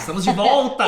Estamos de volta!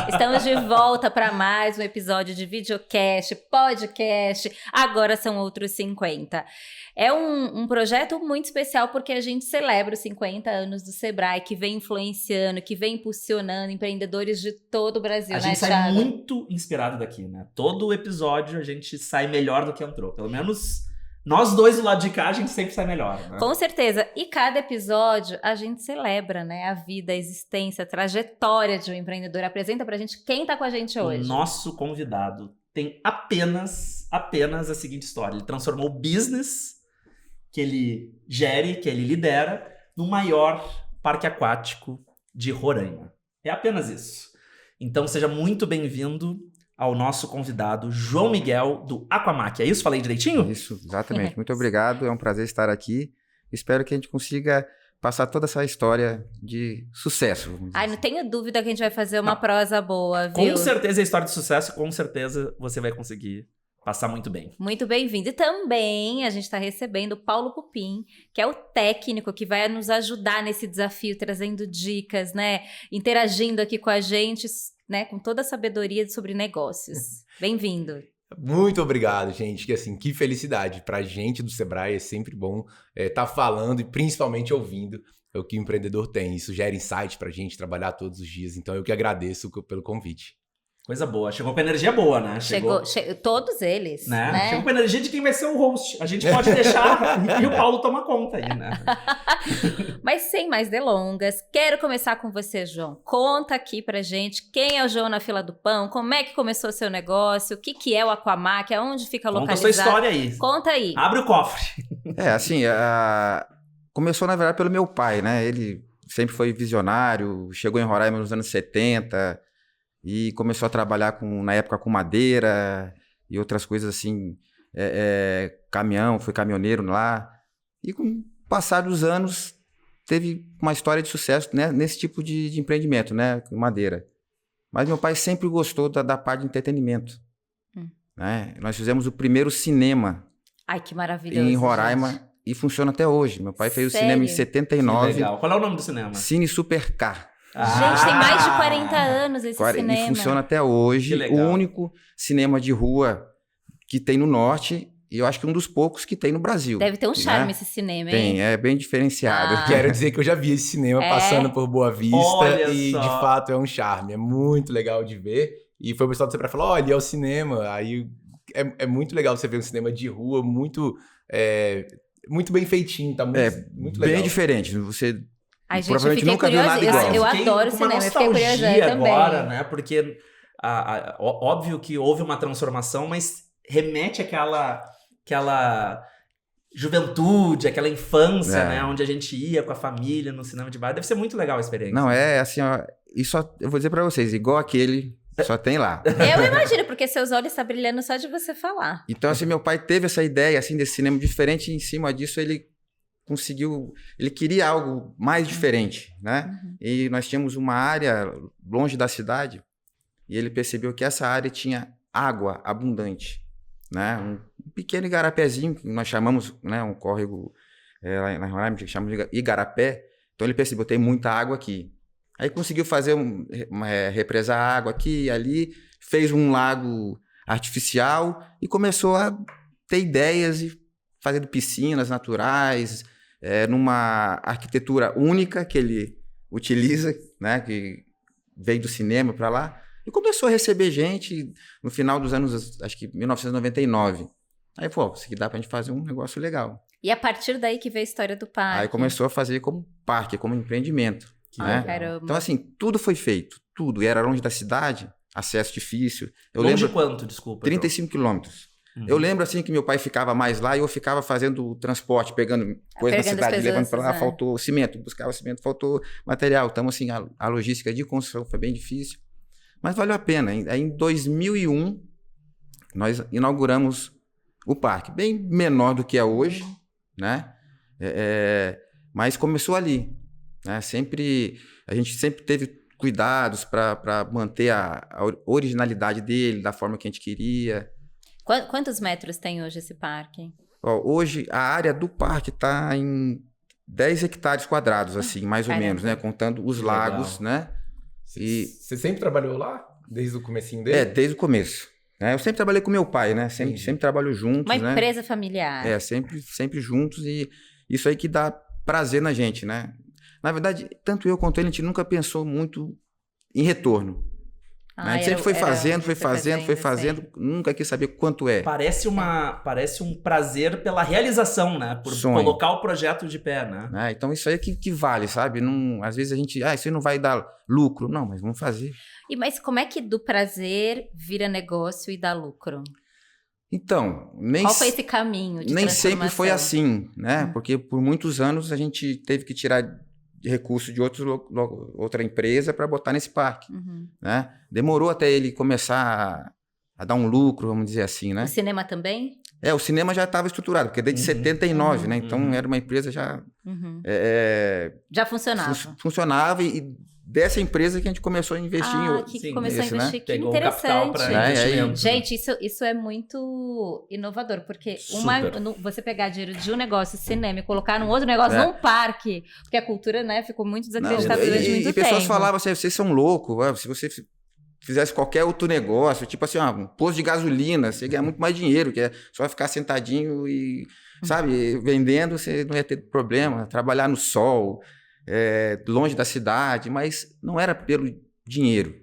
Estamos de volta para mais um episódio de videocast, podcast. Agora são outros 50. É um projeto muito especial porque a gente celebra os 50 anos do Sebrae, que vem influenciando, que vem impulsionando empreendedores de todo o Brasil, A né, gente sai Thiago? muito inspirado daqui, né? Todo episódio a gente sai melhor do que entrou. Pelo menos nós dois do lado de cá, a gente sempre sai melhor, né? Com certeza. E cada episódio a gente celebra, né? A vida, a existência, a trajetória de um empreendedor. Apresenta pra gente quem tá com a gente hoje. O nosso convidado tem apenas a seguinte história. Ele transformou o business que ele gere, que ele lidera, no maior parque aquático de Roraima. É apenas isso. Então seja muito bem-vindo ao nosso convidado, João Miguel, do Aquamac. É isso? Falei direitinho? Isso, exatamente. Muito obrigado, é um prazer estar aqui. Espero que a gente consiga passar toda essa história de sucesso. Vamos dizer Ai, não assim. tenho dúvida que a gente vai fazer uma prosa boa, viu? Com certeza é história de sucesso, com certeza você vai conseguir passar muito bem. Muito bem-vindo. E também a gente está recebendo o Paulo Pupim, que é o técnico que vai nos ajudar nesse desafio, trazendo dicas, né? Interagindo aqui com a gente, né? Com toda a sabedoria sobre negócios. Bem-vindo. Muito obrigado, gente. Que felicidade. Pra gente do Sebrae é sempre bom estar falando e principalmente ouvindo o que o empreendedor tem. Isso gera insight pra gente trabalhar todos os dias. Então eu que agradeço pelo convite. Coisa boa. Chegou com energia boa, né? Chegou todos eles, né? Chegou com energia de quem vai ser o host. A gente pode deixar e o Paulo toma conta aí, né? Mas sem mais delongas, quero começar com você, João. Conta aqui pra gente quem é o João na fila do pão, como é que começou o seu negócio, o que é o Aquamac, aonde fica localizado. Conta a sua história aí. Conta aí. Abre o cofre. Começou, na verdade, pelo meu pai, né? Ele sempre foi visionário, chegou em Roraima nos anos 70 e começou a trabalhar, na época, com madeira e outras coisas assim, caminhão, foi caminhoneiro lá. E com o passar dos anos, teve uma história de sucesso, né, nesse tipo de empreendimento, né, com madeira. Mas meu pai sempre gostou da parte de entretenimento. Né? Nós fizemos o primeiro cinema Ai, que maravilhoso, em Roraima, gente. E funciona até hoje. Meu pai fez Sério? o cinema em Que 79. legal. Qual é o nome do cinema? Cine Supercar. Gente, tem mais de 40 anos esse E cinema. funciona até hoje. Que O legal. único cinema de rua que tem no norte e eu acho que um dos poucos que tem no Brasil. Deve ter um charme né? esse cinema, hein? Tem, é bem diferenciado. Ah. Quero dizer que eu já vi esse cinema passando por Boa Vista Olha e só. de fato é um charme. É muito legal de ver. E foi o pessoal do Sebrae falou, olha, é o cinema. Aí é muito legal você ver um cinema de rua, muito bem feitinho, tá muito legal. Bem diferente. Você Ai, gente, provavelmente fiquei nunca viu nada curiosa. igual. Eu Fiquei adoro com uma cinema, eu fiquei curiosa nostalgia também. agora, né? Porque óbvio que houve uma transformação, mas remete àquela juventude, aquela infância, né? Onde a gente ia com a família no cinema de bairro. Deve ser muito legal a experiência. Não, é assim, ó, eu vou dizer pra vocês, igual aquele, só tem lá. Eu imagino, porque seus olhos estão brilhando só de você falar. Então, assim, meu pai teve essa ideia, assim, desse cinema diferente e em cima disso ele queria algo mais diferente, né? E nós tínhamos uma área longe da cidade e ele percebeu que essa área tinha água abundante, né? Um pequeno igarapézinho, que nós chamamos, né? Um córrego lá em Roraima, que chamamos de igarapé. Então ele percebeu, tem muita água aqui. Aí conseguiu fazer represar água aqui e ali, fez um lago artificial e começou a ter ideias e fazendo piscinas naturais, numa arquitetura única que ele utiliza, né, que veio do cinema para lá, e começou a receber gente no final dos anos, acho que 1999. Aí, isso aqui dá pra gente fazer um negócio legal. E a partir daí que veio a história do parque. Aí começou a fazer como parque, como empreendimento. Ai, né? caramba. Então, assim, tudo foi feito, tudo. E era longe da cidade, acesso difícil. Eu Longe lembro, quanto, desculpa? 35 quilômetros. Eu lembro, assim, que meu pai ficava mais lá e eu ficava fazendo o transporte, pegando coisa na cidade, levando para lá, faltou cimento, buscava cimento, faltou material. Então, assim, a logística de construção foi bem difícil, mas valeu a pena. Aí, em 2001, nós inauguramos o parque, bem menor do que é hoje, né? Mas começou ali, né? A gente sempre teve cuidados para manter a originalidade dele, da forma que a gente queria. Quantos metros tem hoje esse parque? Hoje, a área do parque está em 10 hectares quadrados, assim, mais ou menos, né? Contando os lagos, né? Você sempre trabalhou lá? Desde o comecinho dele? Desde o começo. Eu sempre trabalhei com meu pai, né? Sempre trabalho juntos, Uma né? empresa familiar. Sempre juntos, e isso aí que dá prazer na gente, né? Na verdade, tanto eu quanto ele, a gente nunca pensou muito em retorno. A gente sempre foi fazendo, nunca quis saber quanto é. Parece um prazer pela realização, né? Por colocar o projeto de pé, né? Então isso aí é que vale, sabe? Não, às vezes a gente, isso aí não vai dar lucro. Não, mas vamos fazer. Mas como é que do prazer vira negócio e dá lucro? Então, qual foi esse caminho de nem sempre foi assim, né? Porque por muitos anos a gente teve que tirar de recurso de outra empresa para botar nesse parque, né? Demorou até ele começar a dar um lucro, vamos dizer assim, né? O cinema também? O cinema já estava estruturado, porque desde 79, né? Então era uma empresa já... já funcionava. Funcionava, e dessa empresa que a gente começou a investir que começou a investir. Né? Que Pegou interessante. Um capital gente, isso é muito inovador, porque você pegar dinheiro de um negócio, cinema, e colocar num outro negócio, num parque, porque a cultura, né, ficou muito desacreditada durante muito tempo. E pessoas falavam assim, vocês são loucos, se você fizesse qualquer outro negócio, tipo assim, um posto de gasolina, você ganha muito mais dinheiro, que é só ficar sentadinho e, sabe, vendendo, você não ia ter problema, trabalhar no sol, longe da cidade, mas não era pelo dinheiro.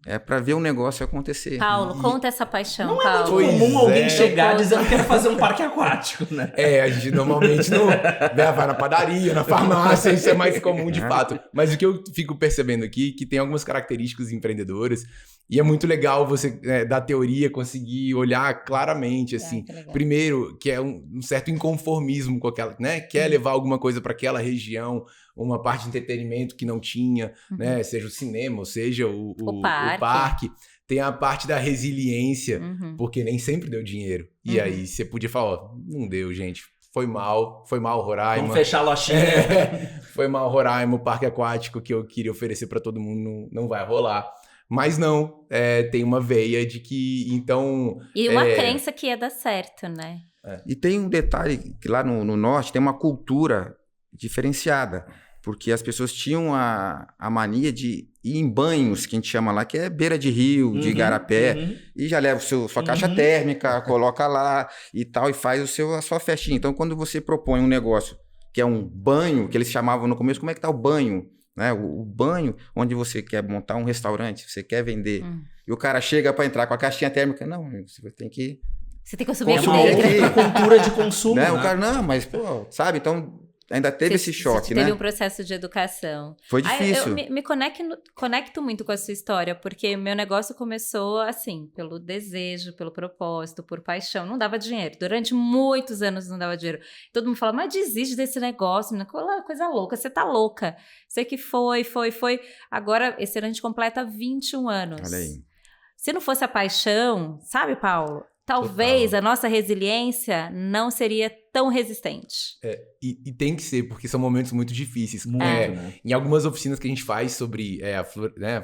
É para ver um negócio acontecer. Paulo, conta essa paixão, não Paulo. É muito comum alguém chegar dizendo que quer fazer um parque aquático, né? A gente normalmente não vai na padaria, na farmácia, isso é mais comum de fato. Mas o que eu fico percebendo aqui, que tem algumas características empreendedoras, e é muito legal você, da teoria, conseguir olhar claramente, assim. Primeiro, que é um certo inconformismo com aquela, né? Quer levar alguma coisa para aquela região, uma parte de entretenimento que não tinha, né? Seja o cinema, ou seja o parque. Tem a parte da resiliência, porque nem sempre deu dinheiro. E aí você podia falar, não deu, gente. Foi mal, Roraima. Vamos fechar a lojinha. Foi mal, Roraima, o parque aquático que eu queria oferecer para todo mundo não vai rolar. Mas não, tem uma veia de que, então... E uma crença que ia dar certo, né? E tem um detalhe, que lá no norte tem uma cultura diferenciada, porque as pessoas tinham a mania de ir em banhos, que a gente chama lá, que é beira de rio, de igarapé, e já leva sua caixa térmica, coloca lá e tal, e faz a sua festinha. Então, quando você propõe um negócio que é um banho, que eles chamavam no começo, como é que tá o banho? Né? O banho, onde você quer montar um restaurante, você quer vender, e o cara chega para entrar com a caixinha térmica, não, você tem que... Você tem que consumir aqui dentro. Cultura de consumo, né? O cara, não, mas, sabe, então... Ainda teve esse choque, né? Teve um processo de educação. Foi difícil. Eu me conecto muito com a sua história, porque meu negócio começou assim, pelo desejo, pelo propósito, por paixão. Não dava dinheiro. Durante muitos anos não dava dinheiro. Todo mundo fala, mas desiste desse negócio, coisa louca, você tá louca. Sei que foi. Agora, esse ano a gente completa 21 anos. Olha aí. Se não fosse a paixão, sabe, Paulo? Talvez a nossa resiliência não seria tão resistente. E tem que ser, porque são momentos muito difíceis. Muito, né? Em algumas oficinas que a gente faz sobre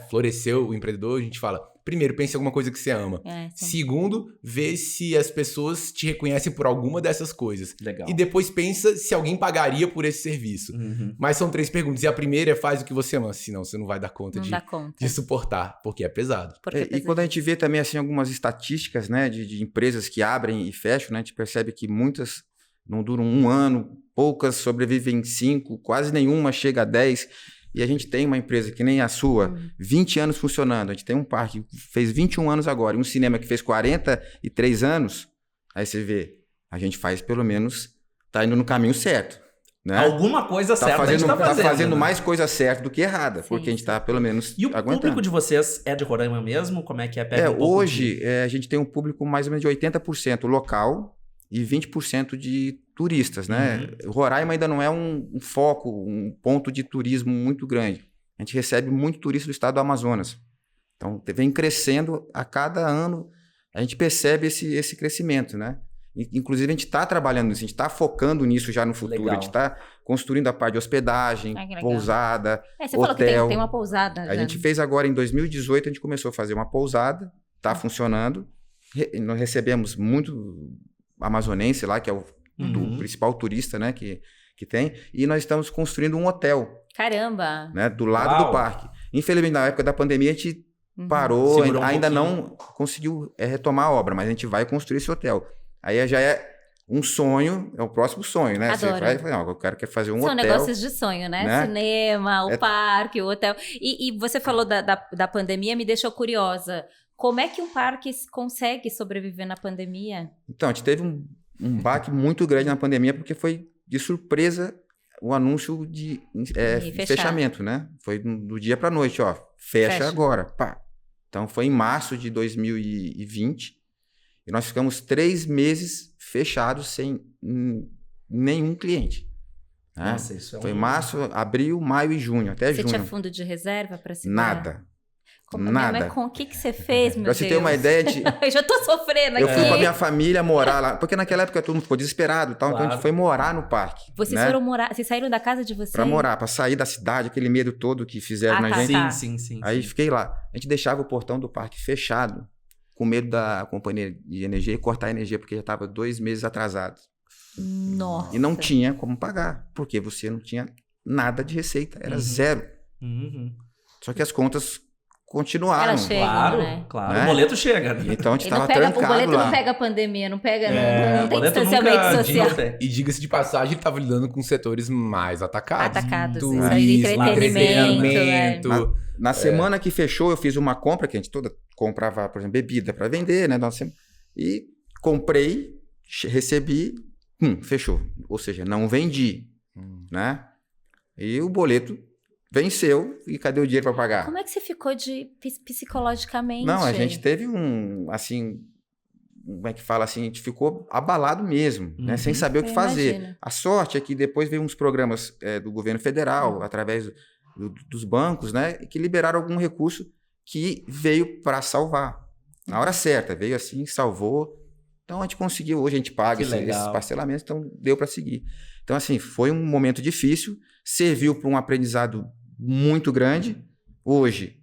florescer o empreendedor, a gente fala, primeiro, pense em alguma coisa que você ama. Segundo, vê se as pessoas te reconhecem por alguma dessas coisas. Legal. E depois pensa se alguém pagaria por esse serviço. Mas são 3 perguntas. E a primeira é faz o que você ama, senão você não vai dar conta de suportar, porque é pesado. E quando a gente vê também assim, algumas estatísticas, né, de empresas que abrem e fecham, né, a gente percebe que muitas não duram 1 ano, poucas sobrevivem 5, quase nenhuma chega a 10. E a gente tem uma empresa que nem a sua, 20 anos funcionando. A gente tem um parque que fez 21 anos agora, e um cinema que fez 43 anos. Aí você vê, a gente faz pelo menos, tá indo no caminho certo. Né? Alguma coisa certa a gente tá fazendo. Tá fazendo mais coisa certa do que errada, porque a gente tá pelo menos E o aguentando. público de vocês é de Roraima mesmo? Como é que é? Hoje a gente tem um público mais ou menos de 80% local e 20% de turistas, né? Roraima ainda não é um foco, um ponto de turismo muito grande. A gente recebe muito turista do estado do Amazonas. Então, vem crescendo a cada ano, a gente percebe esse crescimento, né? Inclusive, a gente está trabalhando nisso, a gente está focando nisso já no futuro. Legal. A gente está construindo a parte de hospedagem, pousada, você hotel. Falou que tem uma pousada. A gente fez agora, em 2018, a gente começou a fazer uma pousada, está funcionando. Nós recebemos muito amazonense lá, que é o principal turista, né, que tem. E nós estamos construindo um hotel. Caramba! Né, do lado do parque. Infelizmente, na época da pandemia, a gente parou, Segurou um ainda pouquinho. não conseguiu retomar a obra, mas a gente vai construir esse hotel. Aí já é um sonho, é o próximo sonho, né? Você Adoro. vai e fala, não, eu quero fazer um São hotel. negócios de sonho, né? Cinema, o É- parque, o hotel. E você falou da pandemia, me deixou curiosa. Como é que um parque consegue sobreviver na pandemia? Então, a gente teve um baque muito grande na pandemia, porque foi de surpresa o anúncio de fechar. fechamento, né? Foi do dia para noite, ó, fecha agora, pá. Então, foi em março de 2020 e nós ficamos 3 meses fechados sem nenhum cliente. Né? Nossa, isso é Foi março, abril, maio e junho, até Você junho. tinha fundo de reserva para segurar? Nada. Nada. Mas com o que você fez, meu Pra Deus? você ter uma ideia de... Eu já tô sofrendo Eu aqui. fui com a minha família morar lá, porque naquela época todo mundo ficou desesperado e tal, então a Claro. gente foi morar no parque. Vocês né? foram morar, vocês saíram da casa de vocês? Pra morar, pra sair da cidade, aquele medo todo que fizeram na tá, gente. tá. Sim. Aí fiquei lá. A gente deixava o portão do parque fechado, com medo da companhia de energia cortar a energia, porque já estava 2 meses atrasado. Nossa. E não tinha como pagar, porque você não tinha nada de receita, era zero. Só que as contas continuaram. Ela chega. Claro, Claro, né? Né? O boleto chega, né? Então a gente Ele não estava pega, o trancado boleto lá. não pega a pandemia, não pega, É, não o tem boleto distanciamento nunca social. diga- E diga-se de passagem, ele estava lidando com setores mais atacados. Atacados, isso Turismo, aí, entretenimento. entretenimento. Na semana que fechou, eu fiz uma compra, que a gente toda comprava, por exemplo, bebida para vender, né? E comprei, recebi, fechou. Ou seja, não vendi, né? E o boleto venceu, e cadê o dinheiro para pagar? Como é que você ficou psicologicamente? Não, a gente teve assim, como é que fala assim, a gente ficou abalado mesmo, né? Sem saber o que Eu fazer. imagino. A sorte é que depois veio uns programas do governo federal, através dos bancos, né? Que liberaram algum recurso que veio para salvar. Na hora certa, veio assim, salvou. Então a gente conseguiu, hoje a gente paga Que esses legal. parcelamentos, então deu para seguir. Então assim, foi um momento difícil, serviu para um aprendizado muito grande. Hoje,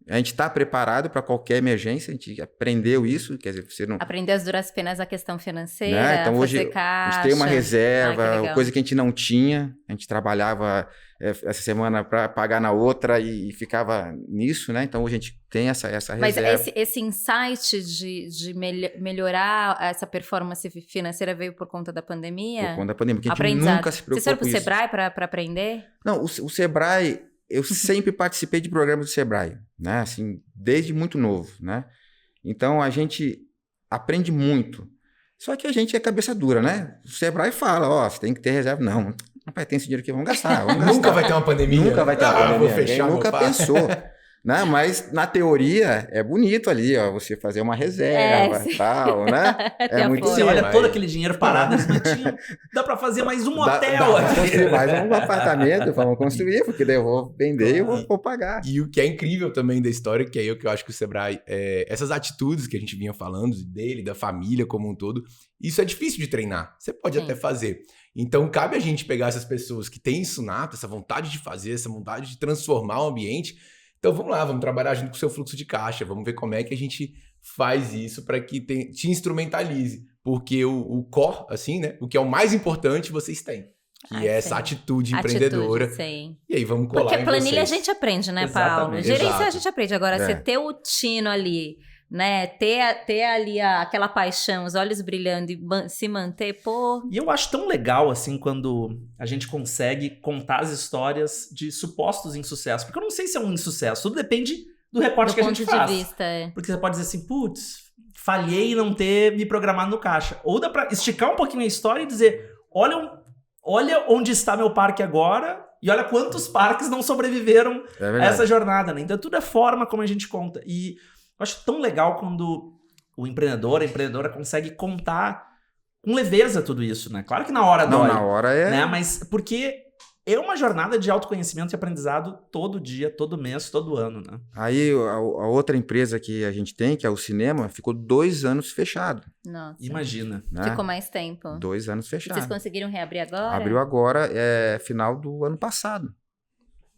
a gente está preparado para qualquer emergência, a gente aprendeu isso, quer dizer, você não... Aprender as duras penas da questão financeira, Né? Então hoje fazer caixa. a gente tem uma Ai, que reserva, legal. coisa que a gente não tinha. A gente trabalhava essa semana para pagar na outra e ficava nisso, né? Então hoje a gente tem essa Mas reserva. esse insight de melhorar essa performance financeira veio por conta da pandemia? Por conta da pandemia, porque a gente Aprendizado. nunca se Vocês preocupou foram com pro isso. Sebrae para aprender? Não, o Sebrae, eu sempre participei de programas do Sebrae, né? Assim, desde muito novo, né? Então a gente aprende muito. Só que a gente é cabeça dura, né? O Sebrae fala, ó, você tem que ter reserva. Não, rapaz, tem esse dinheiro aqui, vamos gastar. Nunca vai ter uma pandemia. Nunca vai ter uma pandemia. Vou fechar Ninguém meu nunca parque. pensou. Né? Mas na teoria é bonito ali, ó, você fazer uma reserva sim. e tal, né? Tem É muito apoio. Você olha Mas- todo aquele dinheiro parado, eles mantinham. Dá pra fazer mais um Dá hotel pra aqui. construir mais um apartamento, vamos construir, porque daí eu vou vender e eu vou pagar. E o que é incrível também da história, que é o que eu acho que o Sebrae, essas atitudes que a gente vinha falando dele, da família como um todo, isso é difícil de treinar. Você pode Sim. até fazer. Então, cabe a gente pegar essas pessoas que têm isso nato, essa vontade de fazer, essa vontade de transformar o ambiente. Então, vamos lá, vamos trabalhar junto com o seu fluxo de caixa, vamos ver como é que a gente faz isso para que te instrumentalize. Porque o core, assim, né? O que é o mais importante, vocês têm. Que Ai, é essa sim. atitude empreendedora. Sim. E aí, vamos colar Porque em planilha a vocês. gente aprende, né, Paulo? Exatamente. Gerenciar a Exato. gente aprende. Agora, você ter o tino ali, né? Ter ali aquela paixão, os olhos brilhando e se manter, pô. E eu acho tão legal, assim, quando a gente consegue contar as histórias de supostos insucessos. Porque eu não sei se é um insucesso, tudo depende do recorte Do que a ponto gente de faz. vista, é. Porque você pode dizer assim, putz, falhei em não ter me programado no caixa. Ou dá pra esticar um pouquinho a história e dizer, olha onde está meu parque agora e olha quantos parques não sobreviveram É a verdade. essa jornada, né? Então tudo é forma como a gente conta. E eu acho tão legal quando o empreendedor, a empreendedora consegue contar com leveza tudo isso, né? Claro que na hora Não, dói, na hora é... né? Mas porque é uma jornada de autoconhecimento e aprendizado todo dia, todo mês, todo ano, né? Aí a outra empresa que a gente tem, que é o cinema, ficou 2 anos fechado, Nossa. Imagina. né? Ficou mais tempo. 2 anos E fechado. vocês conseguiram reabrir agora? Abriu agora, final do ano passado.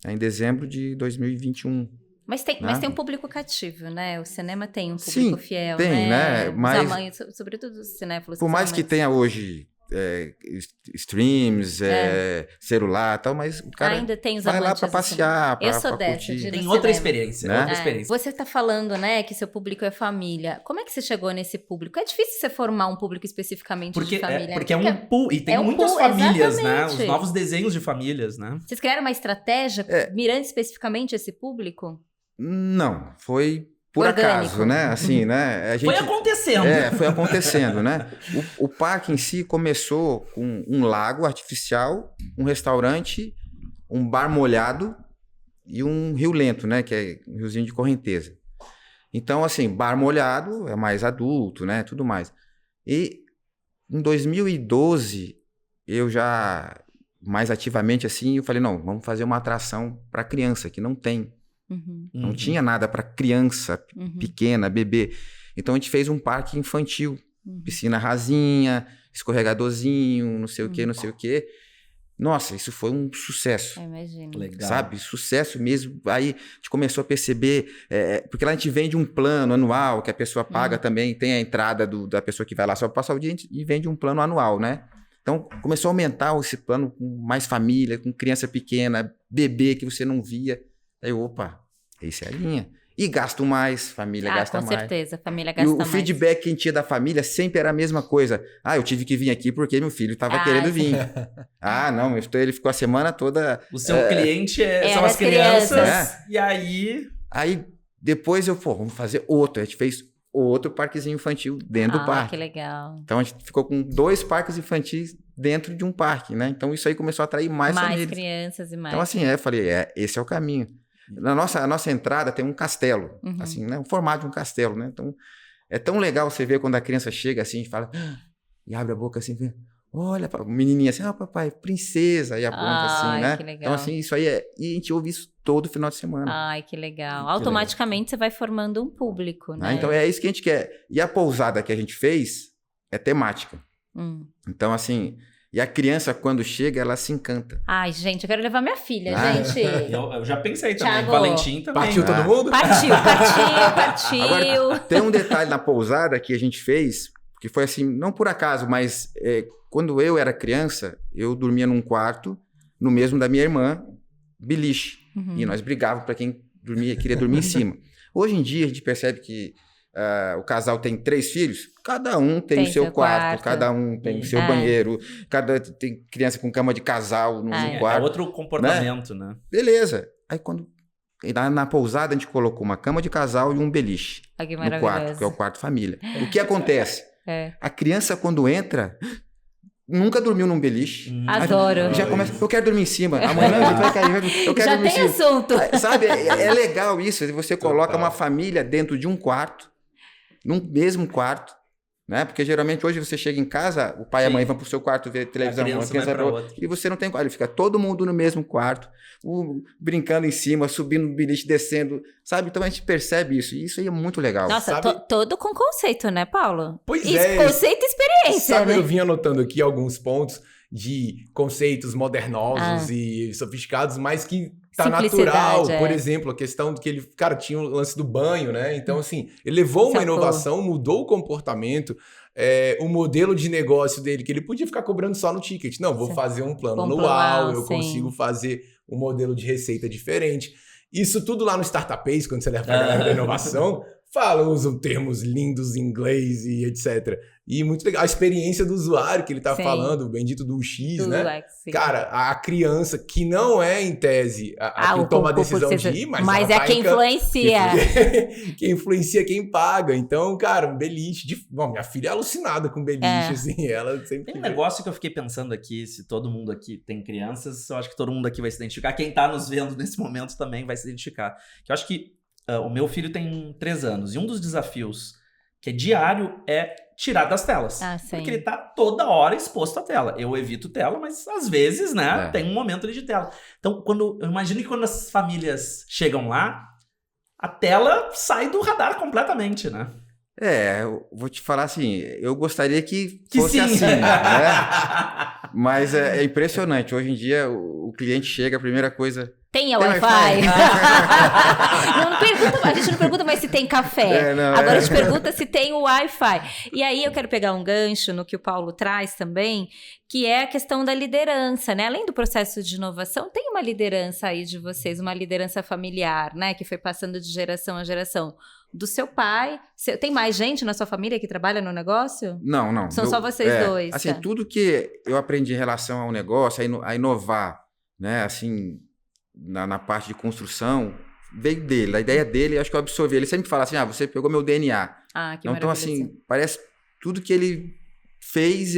Em dezembro de 2021. Mas tem né? um público cativo, né? O cinema tem um Sim, público fiel, tem, né? Os Mas- amantes, sobretudo os cinéfilos. Por mais que amantes. tenha hoje streams, celular e tal, mas o cara ainda tem os vai lá amantes pra do passear, cinema. pra, Eu sou pra dessa, curtir. de Tem no outra cinema. experiência, Né? outra experiência. Você tá falando, né, que seu público é família. Como é que você chegou nesse público? É difícil você formar um público especificamente Porque de família. porque é um pool, e tem é um muitas pool, famílias, né? exatamente. Os novos desenhos de famílias, né? Vocês criaram uma estratégia mirando especificamente esse público? Não, foi por Orgânico. acaso, né? Assim, né? A gente, Foi acontecendo. foi acontecendo, né? O parque em si começou com um lago artificial, um restaurante, um bar molhado e um rio lento, né? Que é um riozinho de correnteza. Então, assim, bar molhado é mais adulto, né? Tudo mais. E em 2012, eu já, mais ativamente assim, eu falei, não, vamos fazer uma atração para criança, que não tem. Não tinha nada para criança pequena, bebê. Então a gente fez um parque infantil, piscina rasinha, escorregadorzinho, não sei o que, não sei o que. Nossa, isso foi um sucesso. Imagino. Legal. Sabe? Sucesso mesmo. Aí a gente começou a perceber, porque lá a gente vende um plano anual, que a pessoa paga também, tem a entrada da pessoa que vai lá só para passar o dia e vende um plano anual, né? Então começou a aumentar esse plano com mais família, com criança pequena, bebê que você não via. Aí, opa, essa é a linha. E gasto mais, família gasta mais. Com certeza, a família E gasta o mais. feedback que a gente tinha da família sempre era a mesma coisa. Eu tive que vir aqui porque meu filho estava querendo vir. Não, ele ficou a semana toda... O seu cliente são Era as crianças. crianças. E aí... Aí, depois vamos fazer outro. A gente fez outro parquezinho infantil dentro do parque. Que legal. Então, a gente ficou com 2 parques infantis dentro de um parque, né? Então, isso aí começou a atrair mais famílias. Crianças e mais. Então, assim, eu falei, esse é o caminho. A nossa entrada tem um castelo, assim, né? O formato de um castelo, né? Então, é tão legal você ver quando a criança chega assim e fala, e abre a boca assim, olha, menininha assim, papai, princesa, e aponta assim, né? Que legal. Então, assim, isso aí e a gente ouve isso todo final de semana. Ai, que legal. Automaticamente você vai formando um público, né? Então, é isso que a gente quer. E a pousada que a gente fez é temática. Então, assim... E a criança, quando chega, ela se encanta. Ai, gente, eu quero levar minha filha, gente. Eu já pensei também. Thiago, Valentim também. Partiu todo mundo? Partiu. Agora, tem um detalhe na pousada que a gente fez, que foi assim, não por acaso, mas quando eu era criança, eu dormia num quarto, no mesmo da minha irmã, beliche. E nós brigávamos para quem queria dormir em cima. Hoje em dia, a gente percebe que o casal tem 3 filhos, cada um tem o seu quarto, cada um tem o seu banheiro, tem criança com cama de casal no quarto. É outro comportamento, né? Beleza. Aí na pousada a gente colocou uma cama de casal e um beliche no quarto, que é o quarto família. O que acontece? A criança quando entra... Nunca dormiu num beliche. Adoro. Já começa, eu quero dormir em cima. Amanhã a gente vai cair, eu quero dormir em cima. Já tem assunto. Sabe, é legal isso. Você coloca uma família dentro de um quarto, num mesmo quarto, né? Porque geralmente hoje você chega em casa, o pai e a mãe vão pro seu quarto ver televisão, a criança vai pra outro. E você não tem quarto. Fica todo mundo no mesmo quarto, brincando em cima, subindo no beliche, descendo, sabe? Então a gente percebe isso. E isso aí é muito legal. Nossa, todo com conceito, né, Paulo? Pois Conceito e experiência, Sabe, né? eu vim anotando aqui alguns pontos de conceitos modernosos e sofisticados, mas que tá natural. Por exemplo, a questão de que ele, cara, tinha o lance do banho, né? Então, assim, ele levou uma inovação, mudou o comportamento, o modelo de negócio dele, que ele podia ficar cobrando só no ticket. Não, vou fazer um plano anual, eu consigo fazer um modelo de receita diferente. Isso tudo lá no Startup quando você leva pra galera da inovação, usam termos lindos em inglês e etc. E muito legal. A experiência do usuário que ele tá falando, o bendito do UX, né? Cara, a criança, que não é, em tese, quem toma a decisão de ir, mas é quem influencia. Quem influencia quem paga. Então, cara, um beliche. Bom, minha filha é alucinada com beliche, assim. Ela sempre... Tem um negócio que eu fiquei pensando aqui, se todo mundo aqui tem crianças, eu acho que todo mundo aqui vai se identificar. Quem tá nos vendo nesse momento também vai se identificar. Que eu acho que o meu filho tem 3 anos e um dos desafios que é diário é tirar das telas. Porque ele tá toda hora exposto à tela. Eu evito tela, mas às vezes, né, tem um momento ali de tela. Então, eu imagino que quando as famílias chegam lá, a tela sai do radar completamente, né? Eu vou te falar assim, eu gostaria que fosse assim, né? Mas é impressionante. Hoje em dia, o cliente chega, a primeira coisa... Tem Wi-Fi? A gente não pergunta mais se tem café. Agora a gente pergunta se tem o Wi-Fi. E aí eu quero pegar um gancho no que o Paulo traz também, que é a questão da liderança, né? Além do processo de inovação, tem uma liderança aí de vocês, uma liderança familiar, né? Que foi passando de geração a geração. Do seu pai. Tem mais gente na sua família que trabalha no negócio? Não. São só vocês dois? Assim, tudo que eu aprendi em relação ao negócio, a inovar, né? Assim, na parte de construção, veio dele. A ideia dele, acho que eu absorvi. Ele sempre fala assim, você pegou meu DNA. Que então, assim, parece tudo que ele fez,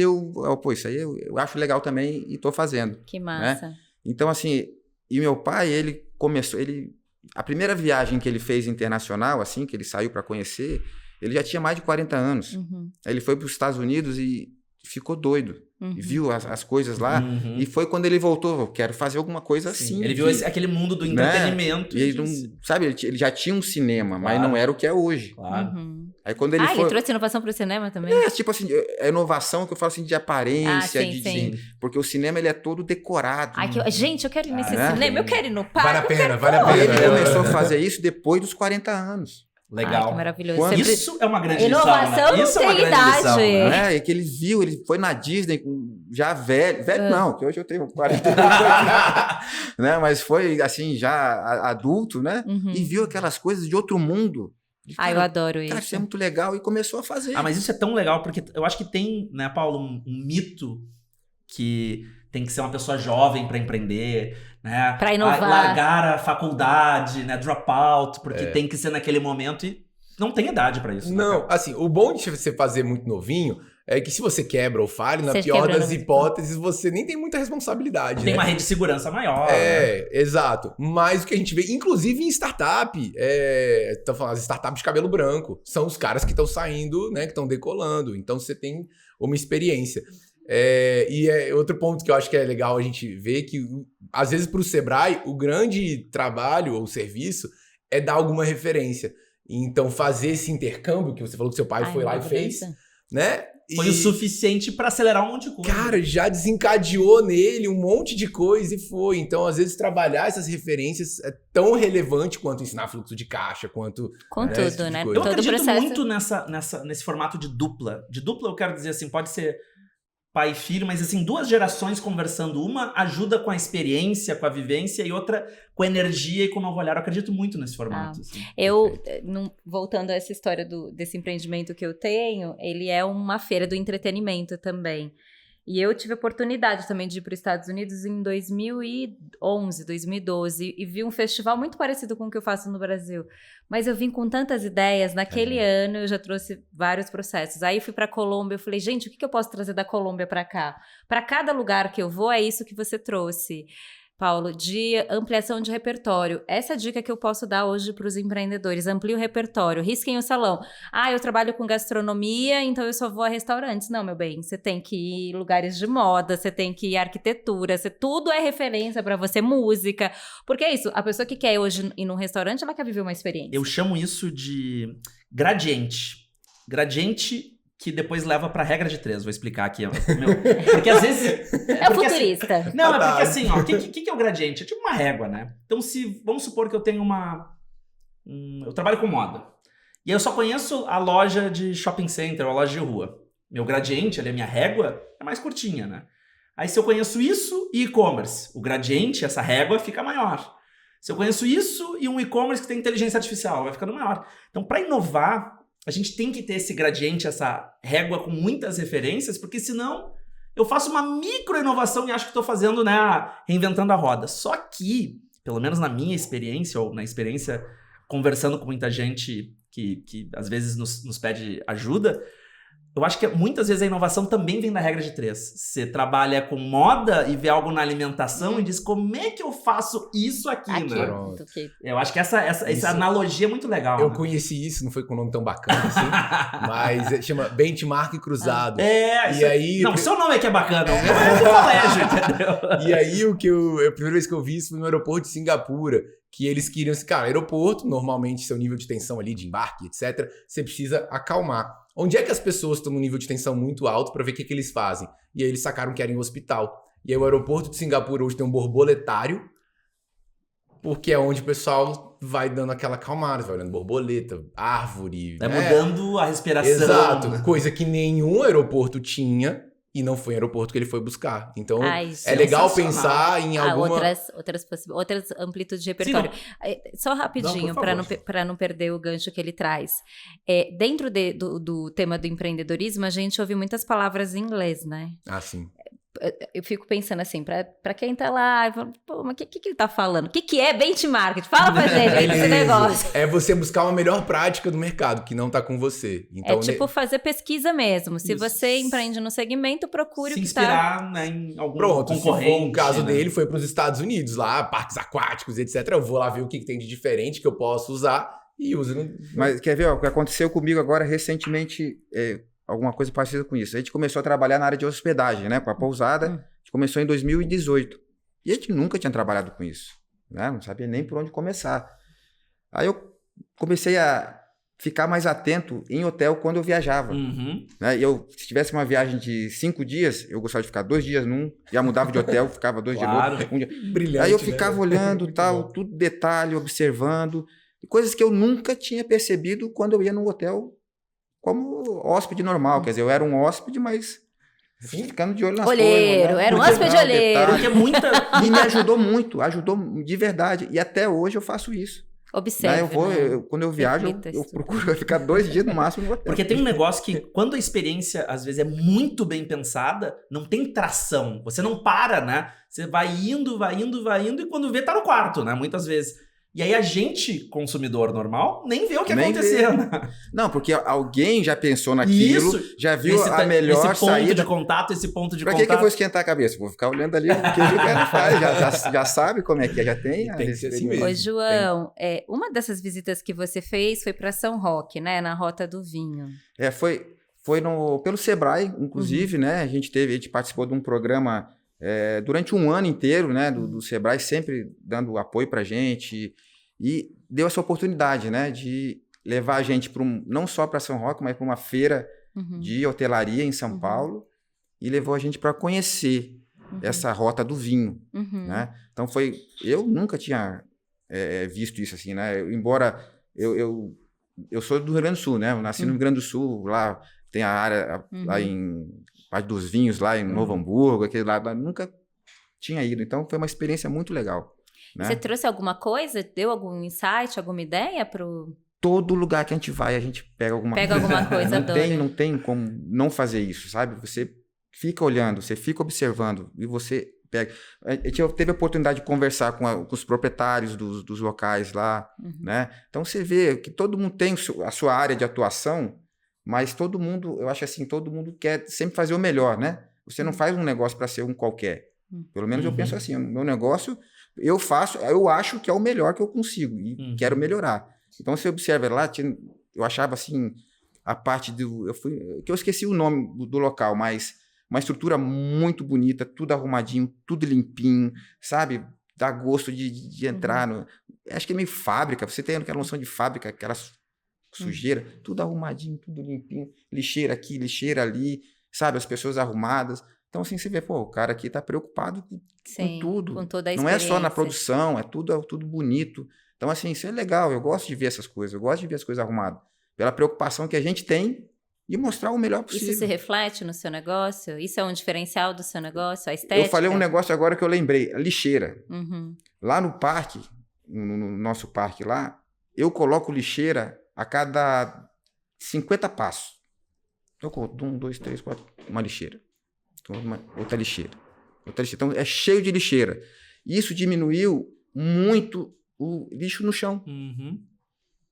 pô, isso aí eu acho legal também e tô fazendo. Que massa. Né? Então, assim, e meu pai, ele começou, a primeira viagem que ele fez internacional, assim, que ele saiu para conhecer, ele já tinha mais de 40 anos. Ele foi para os Estados Unidos e ficou doido. E viu as coisas lá. E foi quando ele voltou, eu quero fazer alguma coisa assim. Ele viu aquele mundo do entretenimento. Né? E ele não, sabe, ele já tinha um cinema, mas não era o que é hoje. Claro. Aí quando ele ele trouxe inovação para o cinema também? Tipo assim, a inovação que eu falo assim de aparência, sim. porque o cinema ele é todo decorado. Gente, eu quero ir nesse cinema, eu quero ir no parque. Vale a pena. Ele começou a fazer isso depois dos 40 anos. Legal. Que maravilhoso. Isso é uma grande inovação, lição, né? Isso não tem idade. Né? E que ele viu, ele foi na Disney já velho. Velho não, que hoje eu tenho 40 né? Mas foi assim, já adulto, né? E viu aquelas coisas de outro mundo. Eu adoro isso. Cara, isso é muito legal e começou a fazer. Mas isso é tão legal, porque eu acho que tem, né, Paulo, um mito que tem que ser uma pessoa jovem para empreender, né? Para inovar. Largar a faculdade, né? Dropout, porque tem que ser naquele momento e não tem idade para isso. Não, assim, o bom de você fazer muito novinho é que se você quebra ou falha, na pior das hipóteses, você nem tem muita responsabilidade. Tem uma rede de segurança maior. Exato. Mas o que a gente vê, inclusive em startup, tô falando, as startups de cabelo branco, são os caras que estão saindo, né, que estão decolando. Então você tem uma experiência. Outro ponto que eu acho que é legal a gente ver que, às vezes, para o Sebrae, o grande trabalho ou serviço é dar alguma referência. Então, fazer esse intercâmbio, que você falou que seu pai foi lá e fez, né? Foi o suficiente para acelerar um monte de coisa. Cara, já desencadeou nele um monte de coisa e foi. Então, às vezes, trabalhar essas referências é tão relevante quanto ensinar fluxo de caixa, quanto... Com tudo, né? Eu Todo acredito processo... muito nesse formato de dupla. De dupla, eu quero dizer assim, pode ser pai e filho, mas assim, duas gerações conversando. Uma ajuda com a experiência, com a vivência, e outra com a energia e com o novo olhar. Eu acredito muito nesse formato. Assim. Voltando a essa história desse empreendimento que eu tenho, ele é uma feira do entretenimento também. E eu tive a oportunidade também de ir para os Estados Unidos em 2011, 2012, e vi um festival muito parecido com o que eu faço no Brasil. Mas eu vim com tantas ideias, naquele ano eu já trouxe vários processos. Aí fui para a Colômbia, eu falei, gente, o que eu posso trazer da Colômbia para cá? Para cada lugar que eu vou, é isso que você trouxe, Paulo, de ampliação de repertório. Essa é a dica que eu posso dar hoje para os empreendedores. Amplie o repertório, risquem o salão. Eu trabalho com gastronomia, então eu só vou a restaurantes. Não, meu bem, você tem que ir em lugares de moda, você tem que ir à arquitetura, tudo é referência para você, música. Porque é isso, a pessoa que quer hoje ir num restaurante, ela quer viver uma experiência. Eu chamo isso de gradiente. Gradiente que depois leva pra regra de 3. Vou explicar aqui. Porque às vezes... É o futurista. Assim, não, é porque assim, o que é o gradiente? É tipo uma régua, né? Então, vamos supor que eu tenho eu trabalho com moda. E aí eu só conheço a loja de shopping center, ou a loja de rua. Meu gradiente, ali, a minha régua, é mais curtinha, né? Aí se eu conheço isso e e-commerce, o gradiente, essa régua, fica maior. Se eu conheço isso e um e-commerce que tem inteligência artificial, vai ficando maior. Então, para inovar, a gente tem que ter esse gradiente, essa régua com muitas referências, porque senão eu faço uma micro-inovação e acho que estou fazendo, né, reinventando a roda. Só que, pelo menos na minha experiência, ou na experiência conversando com muita gente que às vezes nos pede ajuda, eu acho que muitas vezes a inovação também vem da regra de 3. Você trabalha com moda e vê algo na alimentação e diz, como é que eu faço isso aqui, né? Pronto. Eu acho que essa analogia é muito legal. Eu né? Conheci isso, não foi com um nome tão bacana assim, mas chama benchmark cruzado. Aí... Não, o seu nome é que é bacana, o meu é do colégio, entendeu? E aí, a primeira vez que eu vi isso foi no aeroporto de Singapura, que eles queriam, cara, aeroporto, normalmente seu nível de tensão ali, de embarque, etc., você precisa acalmar. Onde é que as pessoas estão num nível de tensão muito alto para ver o que eles fazem? E aí eles sacaram que era em um hospital. E aí o aeroporto de Singapura hoje tem um borboletário porque é onde o pessoal vai dando aquela acalmada, vai olhando borboleta, árvore. Vai né? mudando a respiração. Exato, coisa que nenhum aeroporto tinha e não foi o aeroporto que ele foi buscar. Então, é legal pensar em alguma... outras amplitudes de repertório. Só rapidinho, para não perder o gancho que ele traz. Dentro do tema do empreendedorismo, a gente ouve muitas palavras em inglês, né? Ah, sim. Eu fico pensando assim, pra quem tá lá, pô, mas o que ele tá falando? O que é benchmark? Fala pra gente esse negócio. É você buscar uma melhor prática do mercado, que não tá com você. Então, é tipo fazer pesquisa mesmo. Se você empreende no segmento, procure o que tá... Se inspirar, né, em algum concorrente. Se for um caso dele, foi pros Estados Unidos, lá, parques aquáticos, etc. Eu vou lá ver o que tem de diferente que eu posso usar e uso. Mas quer ver, ó, o que aconteceu comigo agora recentemente... alguma coisa parecida com isso. A gente começou a trabalhar na área de hospedagem, né? Com a pousada. A gente começou em 2018. E a gente nunca tinha trabalhado com isso, né? Não sabia nem por onde começar. Aí eu comecei a ficar mais atento em hotel quando eu viajava. Né? Se tivesse uma viagem de 5 dias, eu gostava de ficar 2 dias num, já mudava de hotel, ficava 2 dias no outro. Um dia. Brilhante, aí eu ficava olhando, tal, tudo detalhe, observando. Coisas que eu nunca tinha percebido quando eu ia num hotel como hóspede normal, quer dizer, eu era um hóspede, mas ficando de olho nas coisas. Era um hóspede olheiro. Porque E me ajudou muito, ajudou de verdade. E até hoje eu faço isso. Observe, quando eu viajo, eu procuro ficar 2 dias no máximo no hotel. Porque tem um negócio que, quando a experiência, às vezes, é muito bem pensada, não tem tração. Você não para, né? Você vai indo, e quando vê, tá no quarto, né? Muitas vezes. E aí a gente, consumidor normal, nem vê o que aconteceu, né? Não, porque alguém já pensou naquilo, já viu a melhor esse ponto saída. de contato, esse ponto de pra contato. Pra que eu vou esquentar a cabeça? Vou ficar olhando ali o que o cara faz, já sabe como é que é, já tem. Tem que ser assim mesmo. Ô, João, uma dessas visitas que você fez foi para São Roque, né? Na Rota do Vinho. Foi pelo Sebrae, inclusive, né? A gente participou de um programa durante um ano inteiro, né? Do Sebrae, sempre dando apoio pra gente. E deu essa oportunidade, né? De levar a gente não só para São Roque, mas para uma feira de hotelaria em São Paulo. E levou a gente para conhecer essa Rota do Vinho, né? Então eu nunca tinha visto isso assim, né? Embora eu sou do Rio Grande do Sul, né? Eu nasci no Rio Grande do Sul, lá tem a área lá em parte dos vinhos, lá em Novo Hamburgo, aquele lá, nunca tinha ido. Então foi uma experiência muito legal. Né? Você trouxe alguma coisa? Deu algum insight, alguma ideia pro... Todo lugar que a gente vai, a gente pega alguma coisa. Não tem como não fazer isso, sabe? Você fica olhando, você fica observando e você pega. A gente teve a oportunidade de conversar com os proprietários dos locais lá, né? Então você vê que todo mundo tem a sua área de atuação, mas todo mundo, eu acho assim, todo mundo quer sempre fazer o melhor, né? Você não faz um negócio para ser um qualquer. Pelo menos eu penso assim, o meu negócio... eu acho que é o melhor que eu consigo e quero melhorar. Então, você observa lá, eu achava assim, a parte que eu esqueci o nome do local, mas uma estrutura muito bonita, tudo arrumadinho, tudo limpinho, sabe? Dá gosto de entrar. Acho que é meio fábrica, você tem aquela noção de fábrica, aquela sujeira, tudo arrumadinho, tudo limpinho, lixeira aqui, lixeira ali, sabe? As pessoas arrumadas. Então, assim, você vê, o cara aqui tá preocupado com tudo. Com toda a não é só na produção, é tudo bonito. Então, assim, isso é legal. Eu gosto de ver essas coisas, eu gosto de ver as coisas arrumadas. Pela preocupação que a gente tem de mostrar o melhor possível. Isso se reflete no seu negócio? Isso é um diferencial do seu negócio? A estética? Eu falei um negócio agora que eu lembrei, a lixeira. Lá no parque, no nosso parque lá, eu coloco lixeira a cada 50 passos. Eu coloco 1, 2, 3, 4, uma lixeira. Outra lixeira. Então, é cheio de lixeira. Isso diminuiu muito o lixo no chão.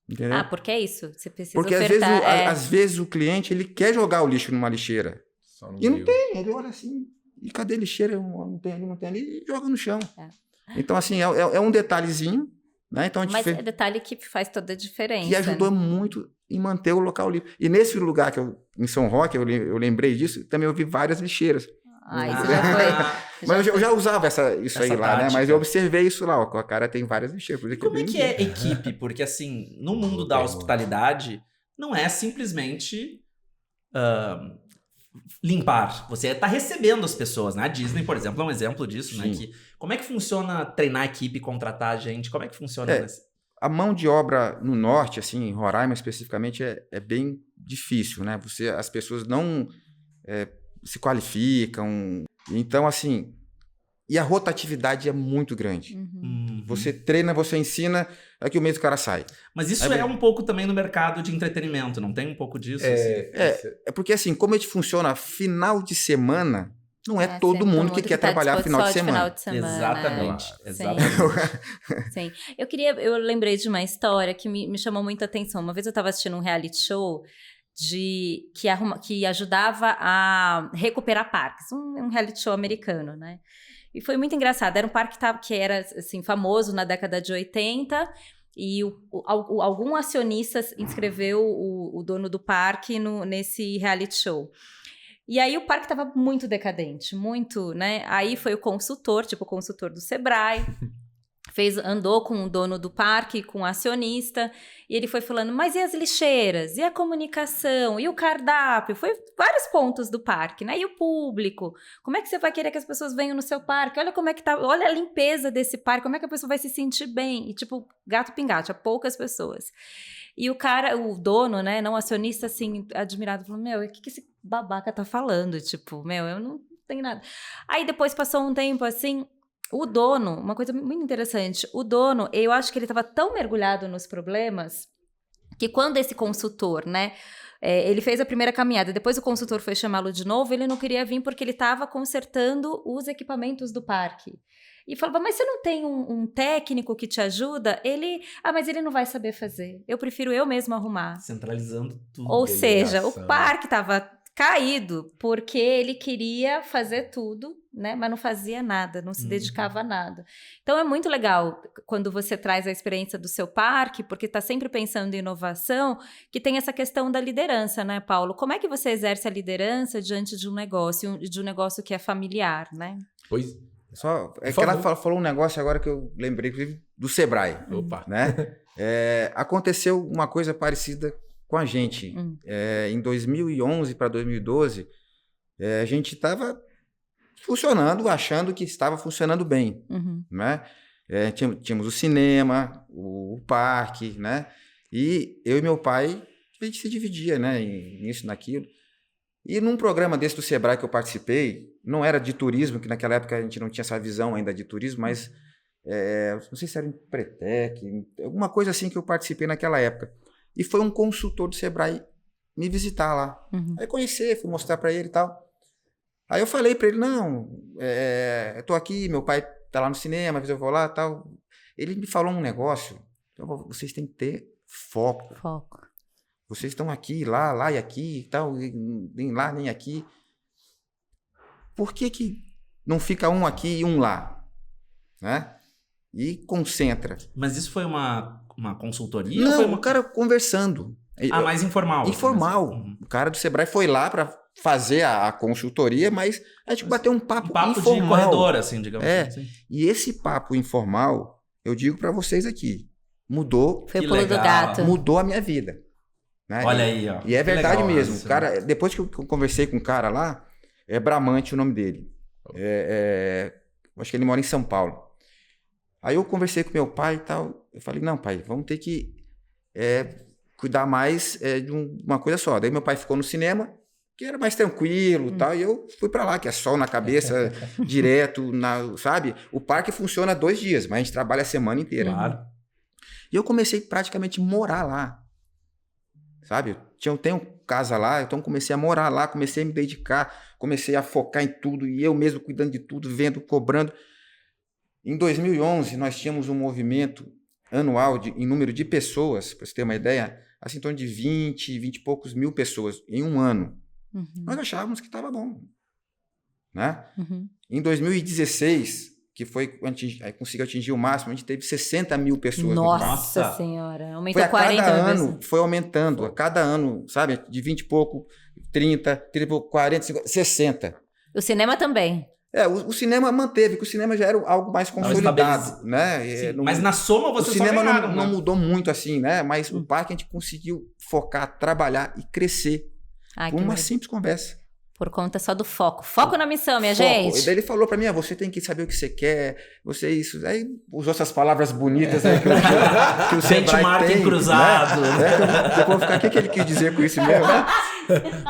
Entendeu? Porque é isso. Você precisa porque ofertar... às vezes o cliente ele quer jogar o lixo numa lixeira. E não tem. Ele olha assim, e cadê a lixeira? Não tem ali, e joga no chão. Então, assim, é um detalhezinho. Né? Então, mas é detalhe que faz toda a diferença. E ajudou muito em manter o local limpo. E nesse lugar em São Roque, eu lembrei disso, também eu vi várias lixeiras. Isso já foi... Mas eu já usava isso aí lá, né? Mas eu observei isso lá, o cara tem várias lixeiras. Como é que é equipe? Porque, assim, no mundo da hospitalidade, não é simplesmente limpar. Você tá recebendo as pessoas, né? A Disney, por exemplo, é um exemplo disso, né? Sim. Como é que funciona treinar a equipe, contratar gente? Como é que funciona isso? A mão de obra no norte, assim, em Roraima especificamente, é bem difícil, né? As pessoas não se qualificam. Então, assim, e a rotatividade é muito grande. Você treina, você ensina, daqui o mês o cara sai. Mas isso é um pouco também no mercado de entretenimento, não tem um pouco disso? É porque, assim, como a gente funciona final de semana, não é todo mundo que quer tá trabalhar final de semana. Final de semana. Exatamente. Sim. Exatamente. Sim. Eu lembrei de uma história que me chamou muita atenção. Uma vez eu estava assistindo um reality show que ajudava a recuperar parques. Um reality show americano, né? E foi muito engraçado. Era um parque que era assim, famoso na década de 80 e algum acionista inscreveu o dono do parque nesse reality show. E aí o parque estava muito decadente, muito, né? Aí foi o consultor do Sebrae, andou com o dono do parque, com o acionista, e ele foi falando, mas e as lixeiras? E a comunicação? E o cardápio? Foi vários pontos do parque, né? E o público? Como é que você vai querer que as pessoas venham no seu parque? Olha como é que tá, olha a limpeza desse parque, como é que a pessoa vai se sentir bem? E tipo, gato pingado, tinha poucas pessoas. E o dono, né, não acionista, assim, admirado, falou, o que esse babaca tá falando? Tipo, eu não tenho nada. Aí depois passou um tempo, assim, o dono, uma coisa muito interessante, eu acho que ele estava tão mergulhado nos problemas, que quando esse consultor, né, ele fez a primeira caminhada, depois o consultor foi chamá-lo de novo, ele não queria vir porque ele estava consertando os equipamentos do parque. E falava, mas você não tem um técnico que te ajuda? Mas ele não vai saber fazer. Eu prefiro eu mesmo arrumar. Centralizando tudo. Ou seja, o parque estava caído porque ele queria fazer tudo, né? Mas não fazia nada, não se dedicava a nada. Então é muito legal quando você traz a experiência do seu parque, porque está sempre pensando em inovação, que tem essa questão da liderança, né, Paulo? Como é que você exerce a liderança diante de um negócio que é familiar, né? Pois. Que ela falou um negócio agora que eu lembrei do Sebrae. Opa. Né? Aconteceu uma coisa parecida com a gente. Em 2011 para 2012, a gente estava funcionando, achando que estava funcionando bem. Né? Tínhamos o cinema, o parque, né? E eu e meu pai, a gente se dividia, né? Nisso, naquilo. E num programa desse do Sebrae que eu participei, não era de turismo, que naquela época a gente não tinha essa visão ainda de turismo, mas não sei se era em Pretec, alguma coisa assim que eu participei naquela época. E foi um consultor do Sebrae me visitar lá. Aí conhecer, fui mostrar para ele e tal. Aí eu falei para ele, não, eu tô aqui, meu pai tá lá no cinema, às vezes eu vou lá e tal. Ele me falou um negócio, vocês têm que ter foco. Vocês estão aqui, lá e aqui e tal, nem lá, nem aqui. Por que não fica um aqui e um lá? Né? E concentra. Mas isso foi uma consultoria? Não, ou foi o cara conversando. Mais informal. Informal. O cara do Sebrae foi lá para fazer a consultoria, mas a gente bateu um papo informal. Um papo de corredor, assim, digamos assim. E esse papo informal, eu digo para vocês aqui, mudou. Foi o pulo do gato. Mudou a minha vida. Né? Olha aí, ó. E é verdade mesmo. Isso, cara, depois que eu conversei com o cara lá, é Bramante o nome dele. Acho que ele mora em São Paulo. Aí eu conversei com meu pai e tal. Eu falei, não, pai, vamos ter que cuidar mais de uma coisa só. Daí meu pai ficou no cinema, que era mais tranquilo e tal. E eu fui pra lá, que é sol na cabeça, direto, sabe? O parque funciona 2 dias, mas a gente trabalha a semana inteira. Claro. E eu comecei praticamente a morar lá. Sabe? Eu tenho casa lá, então comecei a morar lá, comecei a me dedicar, comecei a focar em tudo, e eu mesmo cuidando de tudo, vendo, cobrando. Em 2011, nós tínhamos um movimento anual em número de pessoas, para você ter uma ideia, assim, em torno de 20 e poucos mil pessoas em um ano. Nós achávamos que estava bom. Né? Em 2016, que foi quando a gente conseguiu atingir o máximo, a gente teve 60 mil pessoas. Nossa Senhora, aumentou foi 40 cada vezes. ano, foi aumentando, a cada ano, sabe, de 20 e pouco, 30 e pouco, 40, 50, 60. O cinema também. O cinema manteve, porque o cinema já era algo mais consolidado, né? Mas na soma você o cinema ganharam, não mudou muito assim, né? Mas o parque a gente conseguiu focar, trabalhar e crescer com uma simples conversa. Por conta só do foco. Foco na missão, minha Foco. gente. E daí ele falou pra mim, você tem que saber o que você quer, você isso. Aí usou essas palavras bonitas aí que o Sebrae Benchmarking tem, cruzado. Né? Eu vou ficar, o que ele quis dizer com isso mesmo?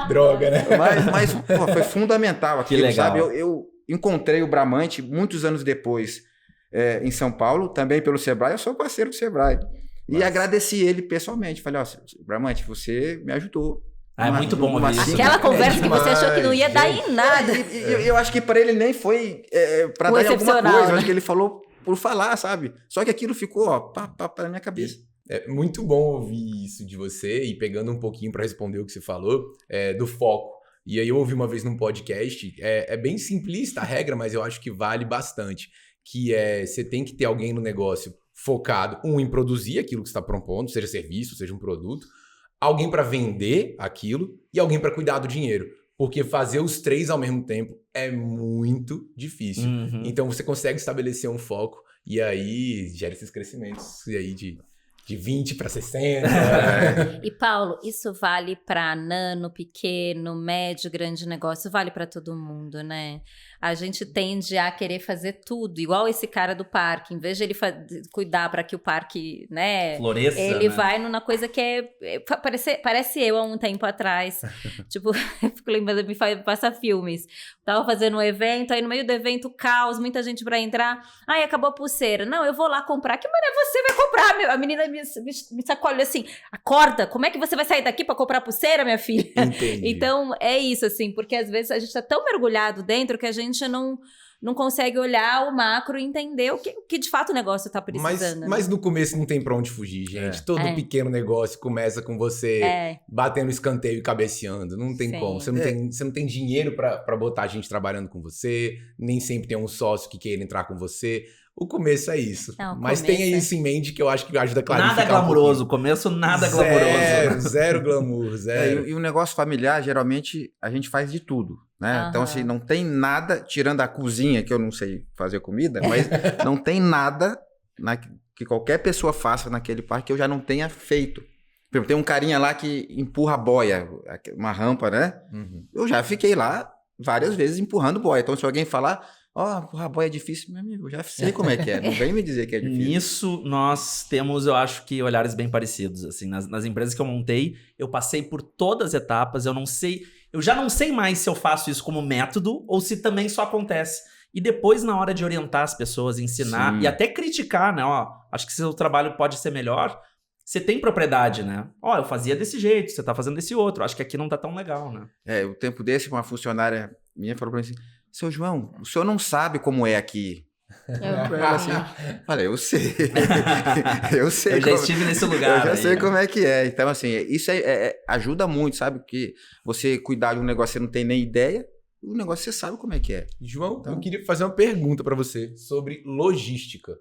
Droga, né? Mas pô, foi fundamental aquilo, Que legal. sabe? Eu encontrei o Bramante muitos anos depois em São Paulo, também pelo Sebrae, eu sou parceiro do Sebrae. E agradeci ele pessoalmente. Falei, Bramante, você me ajudou. É muito bom ouvir isso. Aquela conversa que você achou que não ia dar demais, em nada. E eu acho que para ele nem foi para dar em alguma excepcional, coisa. Eu né? acho que ele falou por falar, sabe? Só que aquilo ficou, na minha cabeça. É muito bom ouvir isso de você e pegando um pouquinho para responder o que você falou, do foco. E aí eu ouvi uma vez num podcast, é bem simplista a regra, mas eu acho que vale bastante, que você tem que ter alguém no negócio focado, em produzir aquilo que você está propondo, seja serviço, seja um produto, alguém para vender aquilo e alguém para cuidar do dinheiro. Porque fazer os três ao mesmo tempo é muito difícil. Uhum. Então você consegue estabelecer um foco e aí gera esses crescimentos e aí de 20 para 60. E Paulo, isso vale para nano, pequeno, médio, grande negócio, vale para todo mundo, né? A gente tende a querer fazer tudo, igual esse cara do parque. Em vez de ele cuidar para que o parque, né, Floresça, ele né? vai numa coisa que parece eu há um tempo atrás. Tipo, eu fico lembrando, me passa filmes. Tava fazendo um evento, aí no meio do evento, caos, muita gente pra entrar. Ai, acabou a pulseira. Não, eu vou lá comprar. Que maneira você vai comprar? A menina me sacolhe assim, acorda, como é que você vai sair daqui pra comprar pulseira, minha filha? Entendi. Então, é isso, assim, porque às vezes a gente tá tão mergulhado dentro que a gente não consegue olhar o macro e entender o que de fato o negócio tá precisando. Mas no começo não tem pra onde fugir, gente. Todo pequeno negócio começa com você batendo escanteio e cabeceando. Não tem Sim. como. Você não tem dinheiro pra botar gente trabalhando com você. Nem sempre tem um sócio que queira entrar com você. O começo é isso. Não, mas começo tenha isso em mente que eu acho que ajuda a clarificar Nada glamuroso. Começo nada glamuroso. Zero glamour, zero. E o negócio familiar, geralmente, a gente faz de tudo, né? Aham. Então, assim, não tem nada, tirando a cozinha, que eu não sei fazer comida, mas não tem nada que qualquer pessoa faça naquele parque que eu já não tenha feito. Por exemplo, tem um carinha lá que empurra a boia, uma rampa, né? Uhum. Eu já fiquei lá várias vezes empurrando boia. Então, se alguém falar, empurrar boia é difícil, meu amigo, eu já sei como é que é. Não vem me dizer que é difícil. Nisso, nós temos, eu acho que, olhares bem parecidos. Assim, nas empresas que eu montei, eu passei por todas as etapas, eu já não sei mais se eu faço isso como método ou se também só acontece. E depois, na hora de orientar as pessoas, ensinar Sim. e até criticar, né? Acho que seu trabalho pode ser melhor. Você tem propriedade, né? Eu fazia desse jeito, você tá fazendo desse outro. Acho que aqui não tá tão legal, né? O tempo desse, uma funcionária minha falou pra mim assim, seu João, o senhor não sabe como é aqui. Olha, eu sei. Eu sei. Eu já estive nesse lugar. Eu já aí, sei né? como é que é. Então, assim, isso ajuda muito, sabe? Porque você cuidar de um negócio que você não tem nem ideia, o negócio você sabe como é que é. João, Então- eu queria fazer uma pergunta pra você sobre logística.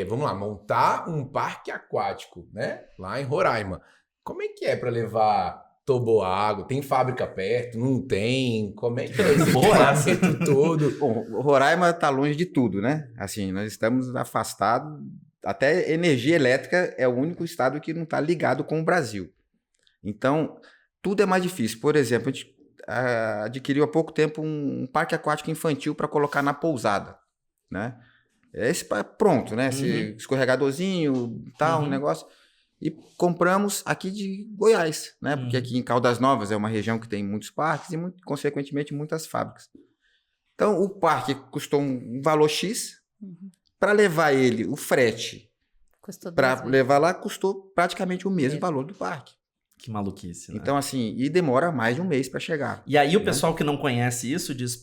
Vamos lá, montar um parque aquático, né? Lá em Roraima. Como é que é pra levar toboágua? Tem fábrica perto? Não tem? Como é que é esse Boa processo todo? Bom, o Roraima está longe de tudo, né? Assim, nós estamos afastados. Até energia elétrica é o único estado que não está ligado com o Brasil. Então, tudo é mais difícil. Por exemplo, a gente adquiriu há pouco tempo um parque aquático infantil para colocar na pousada, né? Pronto, né? Esse escorregadorzinho, tal, um negócio. E compramos aqui de Goiás, né? Porque aqui em Caldas Novas é uma região que tem muitos parques e, consequentemente, muitas fábricas. Então, o parque custou um valor X. Para levar ele, o frete, Custou para 2 mil. levar lá, custou praticamente o mesmo valor do parque. Que maluquice, né? Então, assim, e demora mais de um mês para chegar. E aí o pessoal que não conhece isso diz,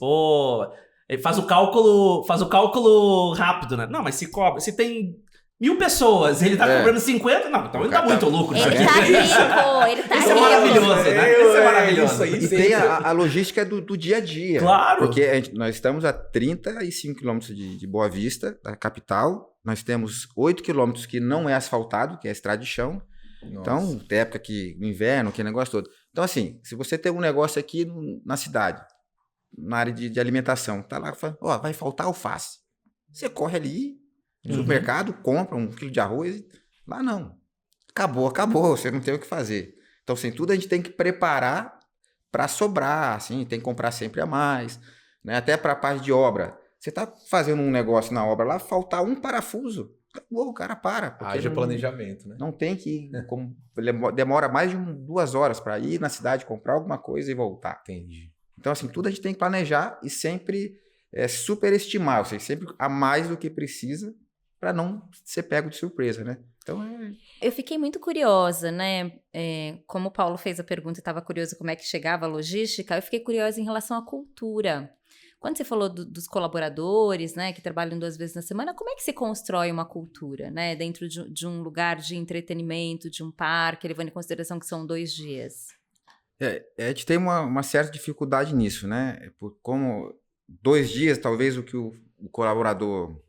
faz o cálculo rápido, né? Não, mas se tem 1.000 pessoas, ele tá cobrando 50, não, então ele dá muito lucro. Ele né? tá rico, ele tá Isso é rico. maravilhoso, né? Isso é maravilhoso. E tem a logística do dia a dia. Claro. Porque nós estamos a 35 quilômetros de Boa Vista, da capital. Nós temos 8 quilômetros que não é asfaltado, que é estrada de chão. Então, tem época que no inverno, que negócio todo. Então, assim, se você tem um negócio aqui na cidade, na área de alimentação, tá lá, fala, vai faltar alface. Você corre ali no supermercado, compra 1 quilo de arroz. Lá não. Acabou. Você não tem o que fazer. Então, assim, tudo a gente tem que preparar para sobrar, assim, tem que comprar sempre a mais, né? Até para a parte de obra. Você está fazendo um negócio na obra lá, faltar um parafuso, o cara para. Haja planejamento, né? Não tem que ir, demora mais de 2 horas para ir na cidade, comprar alguma coisa e voltar. Entendi. Então, assim, tudo a gente tem que planejar e sempre superestimar, ou seja, sempre a mais do que precisa para não ser pego de surpresa, né? Então, Eu fiquei muito curiosa, né? Como o Paulo fez a pergunta, estava curioso como é que chegava a logística, eu fiquei curiosa em relação à cultura. Quando você falou dos colaboradores, né, que trabalham 2 vezes na semana, como é que se constrói uma cultura, né, dentro de um lugar de entretenimento, de um parque, levando em consideração que são 2 dias? a gente tem uma certa dificuldade nisso, né? Como 2 dias, talvez o que o colaborador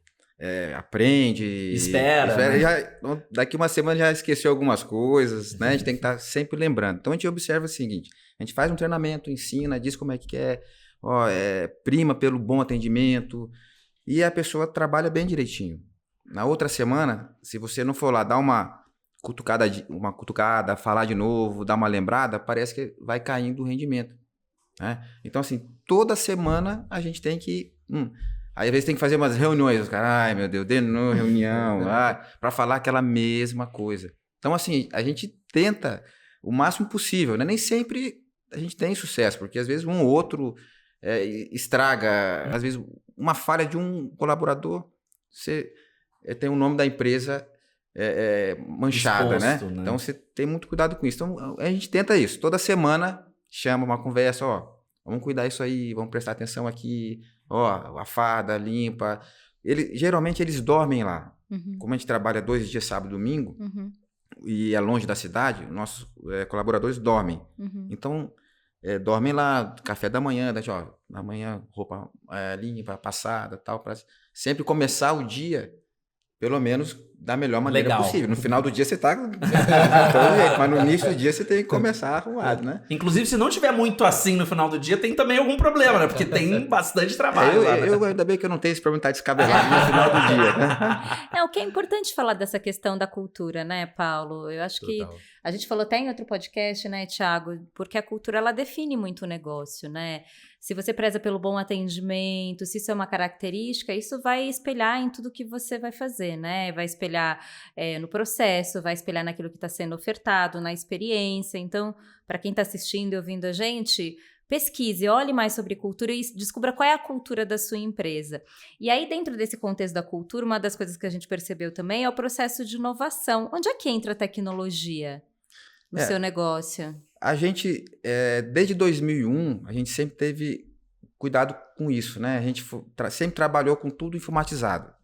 aprende, Espera, né? daqui uma semana já esqueceu algumas coisas, né? A gente tem que estar sempre lembrando. Então a gente observa o seguinte: a gente faz um treinamento, ensina, diz como é que é, prima pelo bom atendimento, e a pessoa trabalha bem direitinho. Na outra semana, se você não for lá dar uma cutucada, falar de novo, dar uma lembrada, parece que vai caindo o rendimento, né? Então, assim, toda semana a gente tem que... Aí, às vezes, tem que fazer umas reuniões. Os caras, ai, meu Deus, de novo reunião, para falar aquela mesma coisa. Então, assim, a gente tenta o máximo possível, né? Nem sempre a gente tem sucesso, porque, às vezes, um ou outro estraga. Às vezes, uma falha de um colaborador, você tem o nome da empresa manchada, Exposto, né? Então, você tem muito cuidado com isso. Então, a gente tenta isso. Toda semana, chama uma conversa, vamos cuidar isso aí, vamos prestar atenção aqui, a farda, limpa. Geralmente eles dormem lá. Uhum. Como a gente trabalha 2 dias, sábado e domingo, Uhum. e é longe da cidade, nossos colaboradores dormem. Uhum. Então, dormem lá, café da manhã, da manhã, roupa limpa, passada, tal, para sempre começar o dia, pelo menos, da melhor maneira possível. No final do dia você tá mas no início do dia você tem que começar arrumado, né? Inclusive, se não tiver muito assim no final do dia, tem também algum problema, né? Porque tem bastante trabalho lá, né? Ainda bem que eu não tenho esse problema de estar descabelado no final do dia, né? Não, o que é importante falar dessa questão da cultura, né, Paulo? Eu acho que a gente falou até em outro podcast, né, Thiago? Porque a cultura, ela define muito o negócio, né? Se você preza pelo bom atendimento, se isso é uma característica, isso vai espelhar em tudo que você vai fazer, né? Vai espelhar no processo, vai espelhar naquilo que está sendo ofertado, na experiência. Então, para quem está assistindo e ouvindo a gente, pesquise, olhe mais sobre cultura e descubra qual é a cultura da sua empresa. E aí, dentro desse contexto da cultura, uma das coisas que a gente percebeu também é o processo de inovação. Onde é que entra a tecnologia no seu negócio? A gente, desde 2001, a gente sempre teve cuidado com isso, né? A gente sempre trabalhou com tudo informatizado.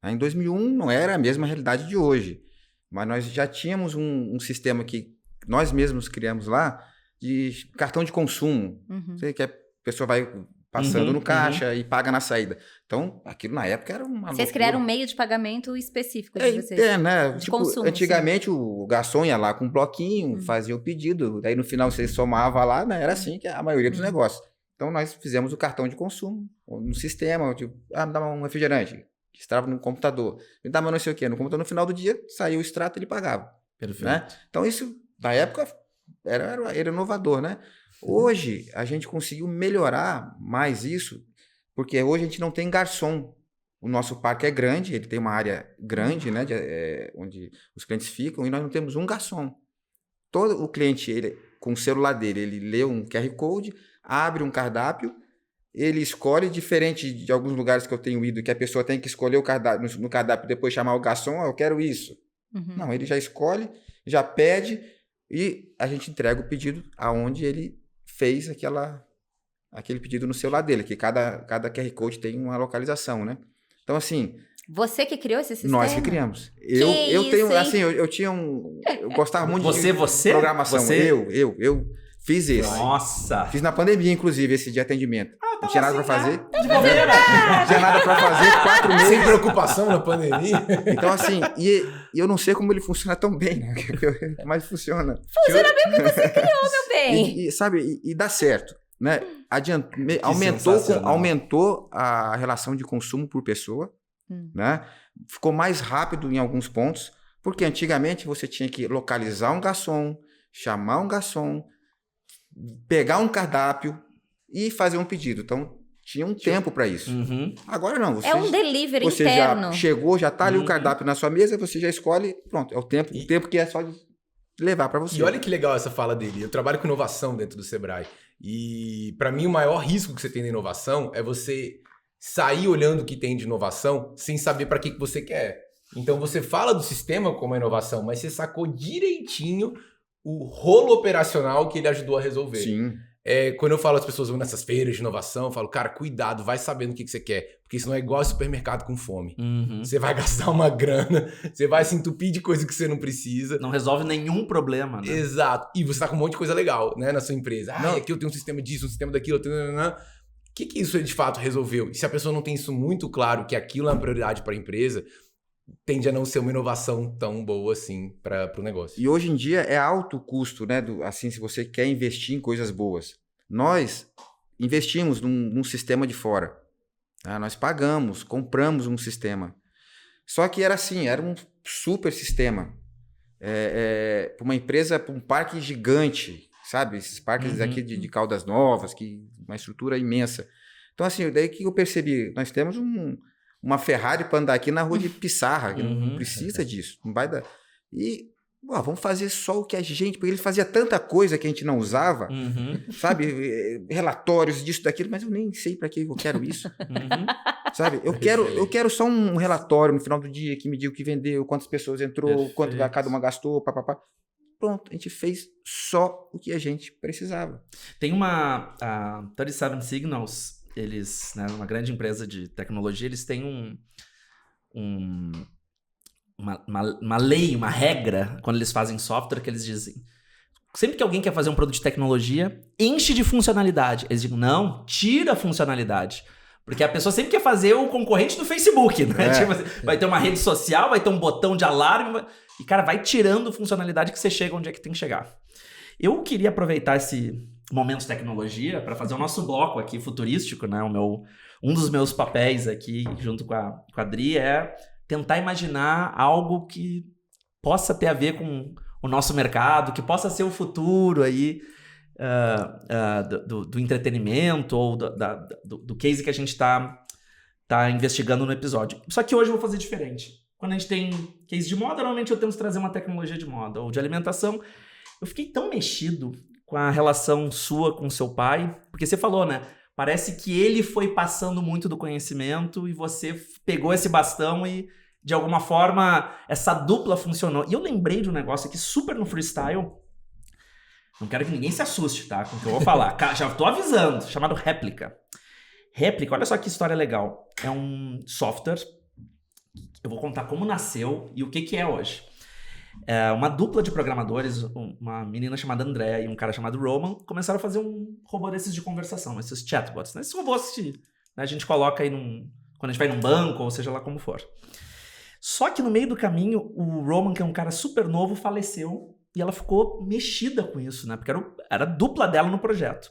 Em 2001 não era a mesma realidade de hoje, mas nós já tínhamos um sistema que nós mesmos criamos lá de cartão de consumo. Uhum. Que a pessoa vai passando no caixa e paga na saída. Então, aquilo na época era uma Vocês criaram um meio de pagamento específico de vocês? né? De consumo, antigamente o garçom ia lá com um bloquinho, fazia o pedido, daí no final você somava lá, né? Era assim que a maioria dos negócios. Então, nós fizemos o cartão de consumo no sistema, tipo, me dá um refrigerante, que estava no computador, me dá não sei o quê. No computador, no final do dia, saiu o extrato e ele pagava. Perfeito. Né? Então, isso, na época, era inovador, né? Hoje, a gente conseguiu melhorar mais isso, porque hoje a gente não tem garçom. O nosso parque é grande, ele tem uma área grande, né, onde os clientes ficam, e nós não temos um garçom. Todo o cliente, ele, com o celular dele, ele lê um QR Code, abre um cardápio, ele escolhe, diferente de alguns lugares que eu tenho ido, que a pessoa tem que escolher o cardápio, no cardápio, depois chamar o garçom, eu quero isso. Uhum. Não, ele já escolhe, já pede, e a gente entrega o pedido aonde ele fez aquele pedido no celular dele, que cada QR Code tem uma localização, né? Então, assim... Você que criou esse sistema? Nós que criamos. Eu tenho, assim, eu tinha eu gostava muito de programação. Eu fiz esse. Nossa! Fiz na pandemia, inclusive, esse de atendimento. Não tinha nada pra fazer. De bobeira. Não tinha nada pra fazer, 4 meses. Sem preocupação na pandemia. Então, assim, e eu não sei como ele funciona tão bem, né? Mas funciona. Funciona bem porque você criou, meu bem. Sabe, e dá certo, né? Aumentou a relação de consumo por pessoa, né? Ficou mais rápido em alguns pontos, porque antigamente você tinha que localizar um garçom, chamar um garçom, pegar um cardápio e fazer um pedido. Então, tinha um tempo para isso. Agora não. É um delivery você interno. Já chegou, já tá ali o cardápio na sua mesa, você já escolhe, pronto. É o tempo que é só de levar para você. E olha que legal essa fala dele. Eu trabalho com inovação dentro do Sebrae. E para mim o maior risco que você tem na inovação é você sair olhando o que tem de inovação sem saber para que você quer. Então você fala do sistema como inovação, mas você sacou direitinho o rolo operacional que ele ajudou a resolver. Sim. Quando eu falo às pessoas vão nessas feiras de inovação, eu falo, cara, cuidado, vai sabendo o que você quer, porque senão é igual ao supermercado com fome. Você vai gastar uma grana, você vai se entupir de coisa que você não precisa. Não resolve nenhum problema, né? Exato. E você tá com um monte de coisa legal, né, na sua empresa. Aqui eu tenho um sistema disso, um sistema daquilo, o que isso de fato resolveu? E se a pessoa não tem isso muito claro, que aquilo é uma prioridade para a empresa, tende a não ser uma inovação tão boa assim para o negócio. E hoje em dia é alto o custo, né? Assim, se você quer investir em coisas boas. Nós investimos num sistema de fora. Tá? Nós pagamos, compramos um sistema. Só que era assim, era um super sistema. Para uma empresa, para um parque gigante, sabe? Esses parques aqui de Caldas Novas, que uma estrutura imensa. Então, assim, daí que eu percebi, nós temos uma Ferrari para andar aqui na rua de Pissarra, que não precisa disso, não vai dar. E vamos fazer só o que a gente... Porque ele fazia tanta coisa que a gente não usava, sabe? Relatórios disso, daquilo, mas eu nem sei para que eu quero isso. Sabe? Eu quero só um relatório no final do dia que me diga o que vendeu, quantas pessoas entrou, quanto cada uma gastou, papapá. Pronto, a gente fez só o que a gente precisava. Tem a 37 Signals... Eles, né, uma grande empresa de tecnologia, eles têm uma lei, uma regra, quando eles fazem software, que eles dizem, sempre que alguém quer fazer um produto de tecnologia, enche de funcionalidade. Eles dizem, não, tira a funcionalidade. Porque a pessoa sempre quer fazer o concorrente do Facebook, né? Tipo assim, vai ter uma rede social, vai ter um botão de alarme, e, cara, vai tirando funcionalidade que você chega onde é que tem que chegar. Eu queria aproveitar esse momento de tecnologia para fazer o nosso bloco aqui futurístico, né? Um dos meus papéis aqui, junto com a Adri, é tentar imaginar algo que possa ter a ver com o nosso mercado, que possa ser o futuro aí do entretenimento ou do case que a gente tá investigando no episódio. Só que hoje eu vou fazer diferente. Quando a gente tem case de moda, normalmente eu tento trazer uma tecnologia de moda ou de alimentação. Eu fiquei tão mexido com a relação sua com seu pai, porque você falou, né? Parece que ele foi passando muito do conhecimento e você pegou esse bastão e, de alguma forma, essa dupla funcionou. E eu lembrei de um negócio aqui super no freestyle. Não quero que ninguém se assuste, tá? Com o que eu vou falar. Já tô avisando. Chamado Réplica. Réplica, olha só que história legal. É um software. Eu vou contar como nasceu e o que é hoje. Uma dupla de programadores, uma menina chamada Andrea e um cara chamado Roman, começaram a fazer um robô desses de conversação, esses chatbots, né? Esses robôs que a gente coloca aí quando a gente vai num banco, ou seja lá como for. Só que no meio do caminho, o Roman, que é um cara super novo, faleceu e ela ficou mexida com isso, né? Porque era a dupla dela no projeto.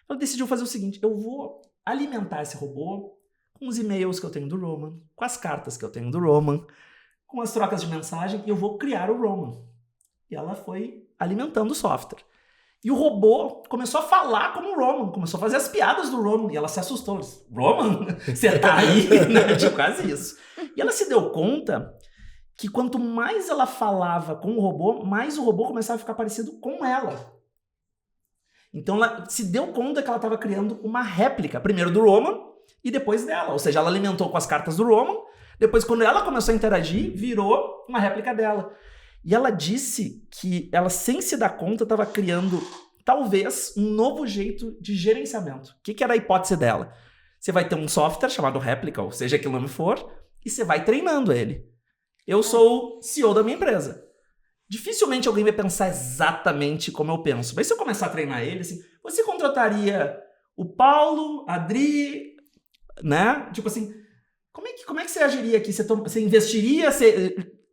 Ela decidiu fazer o seguinte, eu vou alimentar esse robô com os e-mails que eu tenho do Roman, com as cartas que eu tenho do Roman, com as trocas de mensagem, e eu vou criar o Roman. E ela foi alimentando o software. E o robô começou a falar como o Roman, começou a fazer as piadas do Roman, e ela se assustou. Ela disse, Roman? Você tá aí? Tipo, quase isso. E ela se deu conta que quanto mais ela falava com o robô, mais o robô começava a ficar parecido com ela. Então ela se deu conta que ela estava criando uma réplica, primeiro do Roman e depois dela. Ou seja, ela alimentou com as cartas do Roman, depois, quando ela começou a interagir, virou uma réplica dela. E ela disse que ela, sem se dar conta, estava criando, talvez, um novo jeito de gerenciamento. O que era a hipótese dela? Você vai ter um software chamado réplica, ou seja, que nome for, e você vai treinando ele. Eu sou o CEO da minha empresa. Dificilmente alguém vai pensar exatamente como eu penso. Mas se eu começar a treinar ele, assim, você contrataria o Paulo, a Adri, né? Tipo assim... Como é que você agiria aqui? Você investiria?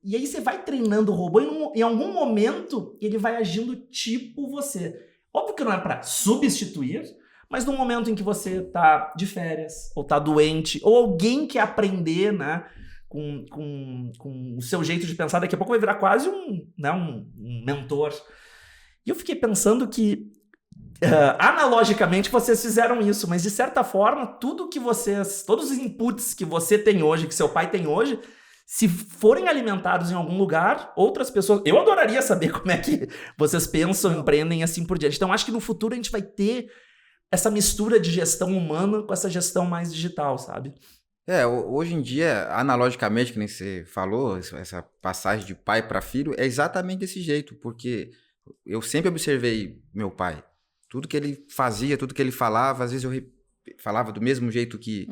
E aí você vai treinando o robô e em algum momento ele vai agindo tipo você. Óbvio que não é para substituir, mas no momento em que você tá de férias, ou tá doente, ou alguém quer aprender, né, com o seu jeito de pensar, daqui a pouco vai virar quase um mentor. E eu fiquei pensando que analogicamente vocês fizeram isso, mas de certa forma, todos os inputs que você tem hoje, que seu pai tem hoje, se forem alimentados em algum lugar, outras pessoas... Eu adoraria saber como é que vocês pensam, empreendem assim por diante. Então, acho que no futuro a gente vai ter essa mistura de gestão humana com essa gestão mais digital, sabe? Hoje em dia, analogicamente, que nem você falou, essa passagem de pai para filho, é exatamente desse jeito, porque eu sempre observei meu pai. Tudo que ele fazia, tudo que ele falava, às vezes eu falava do mesmo jeito que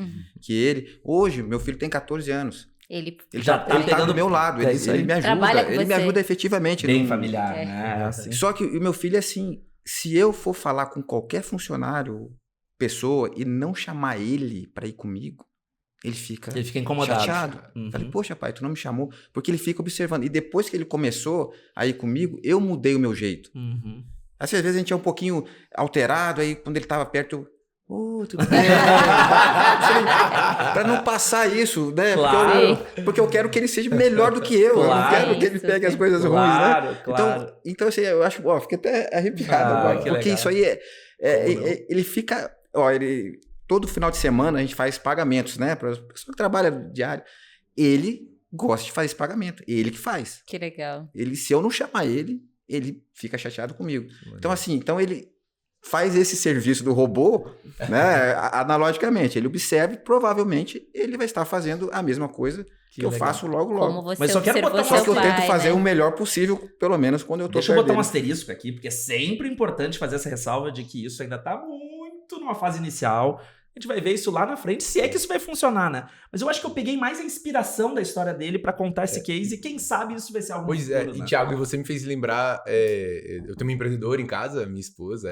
ele. Hoje, meu filho tem 14 anos. Ele já tá pegando do meu lado, ele me ajuda, ele me ajuda efetivamente. Bem familiar, né? Assim. Só que o meu filho é assim, se eu for falar com qualquer funcionário, pessoa, e não chamar ele para ir comigo, ele fica incomodado. Chateado. Falei, poxa, pai, tu não me chamou? Porque ele fica observando. E depois que ele começou a ir comigo, eu mudei o meu jeito. Às vezes a gente é um pouquinho alterado, aí quando ele estava perto, tudo bem. Para não passar isso, né? Claro. Porque eu quero que ele seja melhor do que eu. Claro. Eu não quero que ele pegue as coisas ruins, né? Claro. Então assim, eu acho, fiquei até arrepiado agora. Porque legal. Isso aí ele fica, todo final de semana a gente faz pagamentos, né? Para a pessoa que trabalha diário. Ele gosta de fazer esse pagamento. Ele que faz. Que legal. Se eu não chamar ele fica chateado comigo. Então ele faz esse serviço do robô, né, analogicamente. Ele observa e provavelmente ele vai estar fazendo a mesma coisa que eu faço logo. Como você Mas só que eu tento fazer o melhor possível, pelo menos quando eu tô Deixa eu botar um asterisco aqui, porque é sempre importante fazer essa ressalva de que isso ainda tá muito numa fase inicial. A gente vai ver isso lá na frente, se é que isso vai funcionar, né? Mas eu acho que eu peguei mais a inspiração da história dele pra contar esse case e quem sabe isso vai ser algo Pois futuro, e né? Thiago, você me fez lembrar, eu tenho uma empreendedora em casa, minha esposa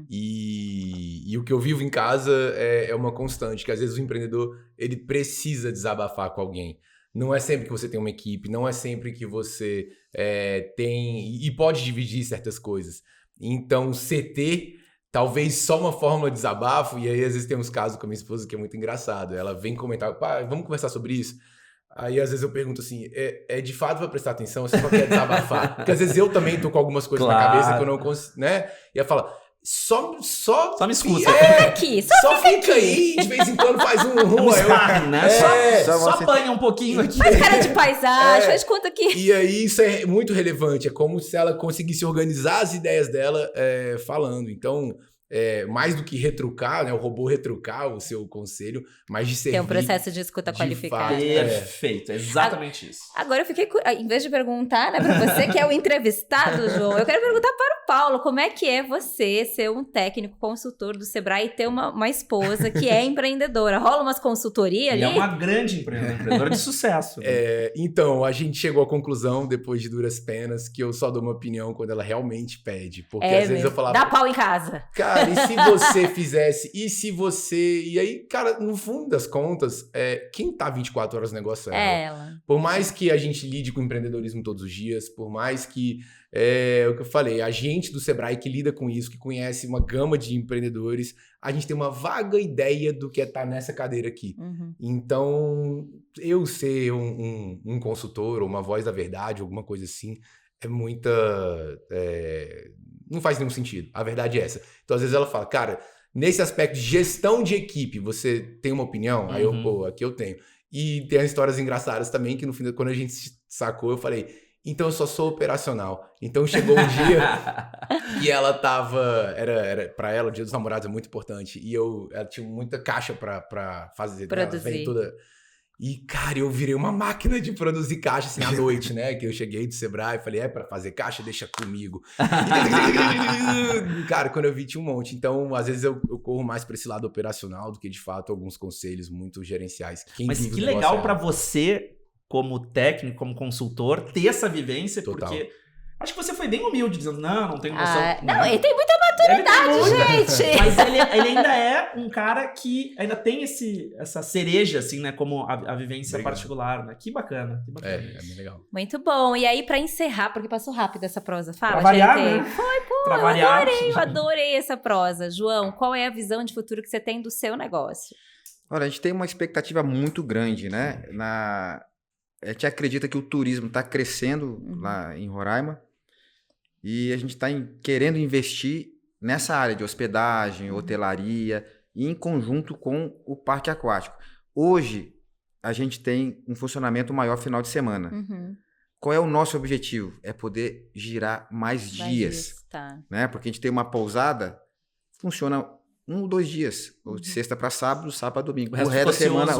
e o que eu vivo em casa é uma constante, que às vezes o empreendedor, ele precisa desabafar com alguém. Não é sempre que você tem uma equipe, não é sempre que você tem e pode dividir certas coisas. Então, CT... talvez só uma forma de desabafo, e aí às vezes tem uns casos com a minha esposa que é muito engraçado. Ela vem comentar, pai, vamos conversar sobre isso? Aí às vezes eu pergunto assim, de fato vai prestar atenção, você só quer desabafar? Porque às vezes eu também tô com algumas coisas na cabeça que eu não consigo, né? E ela fala, só me escuta. Só fica aí, de vez em quando faz um sparring, né? Só apanha um pouquinho aqui. Faz cara de paisagem, faz conta aqui. E aí isso é muito relevante, é como se ela conseguisse organizar as ideias dela falando. Então, mais do que retrucar, né, o robô retrucar o seu conselho, mas de servir... Tem um processo de escuta qualificado. Perfeito, exatamente isso. Agora eu fiquei, em vez de perguntar, né, pra você que é o entrevistado, João, eu quero perguntar para o Paulo, como é que é você ser um técnico consultor do Sebrae e ter uma esposa que é empreendedora? Rola umas consultorias ali? E é uma grande empreendedora de sucesso. Então, a gente chegou à conclusão, depois de duras penas, que eu só dou uma opinião quando ela realmente pede. Porque às vezes eu falava... Dá pau em casa. Cara, e se você fizesse? E se você... E aí, cara, no fundo das contas, quem tá 24 horas no negócio é ela. Por mais que a gente lide com empreendedorismo todos os dias, por mais que... o que eu falei, a gente do Sebrae que lida com isso, que conhece uma gama de empreendedores, a gente tem uma vaga ideia do que é estar nessa cadeira aqui. Então, eu ser um consultor ou uma voz da verdade, alguma coisa assim, não faz nenhum sentido. A verdade é essa. Então, às vezes ela fala, cara, nesse aspecto de gestão de equipe, você tem uma opinião? Aí aqui eu tenho. E tem as histórias engraçadas também, que no fim, quando a gente sacou, eu falei... Então eu só sou operacional. Então chegou um dia que ela tava... Era pra ela, o Dia dos Namorados é muito importante. E ela tinha muita caixa pra fazer. Produzir. Toda... E, cara, eu virei uma máquina de produzir caixa, assim, à noite, né? Que eu cheguei do Sebrae e falei, pra fazer caixa, deixa comigo. Cara, quando eu vi, tinha um monte. Então, às vezes, eu corro mais pra esse lado operacional do que, de fato, alguns conselhos muito gerenciais. Mas que legal pra você... como técnico, como consultor, ter essa vivência, Total. Porque acho que você foi bem humilde, dizendo, não tenho noção. Não, ele tem muita maturidade, gente! Mas ele ainda é um cara que ainda tem essa cereja, assim, né, como a vivência particular, né? Que bacana, que bacana. É bem legal. Muito bom. E aí, pra encerrar, porque passou rápido essa prosa, fala, pra variar, gente. Né? Eu adorei essa prosa. João, qual é a visão de futuro que você tem do seu negócio? Olha, a gente tem uma expectativa muito grande, né? A gente acredita que o turismo está crescendo lá em Roraima e a gente está querendo investir nessa área de hospedagem, hotelaria, e em conjunto com o parque aquático. Hoje, a gente tem um funcionamento maior final de semana. Qual é o nosso objetivo? É poder girar mais dias. Tá. Né? Porque a gente tem uma pousada, funciona 1 ou 2 dias. Ou de sexta para sábado, sábado a domingo. O resto da semana...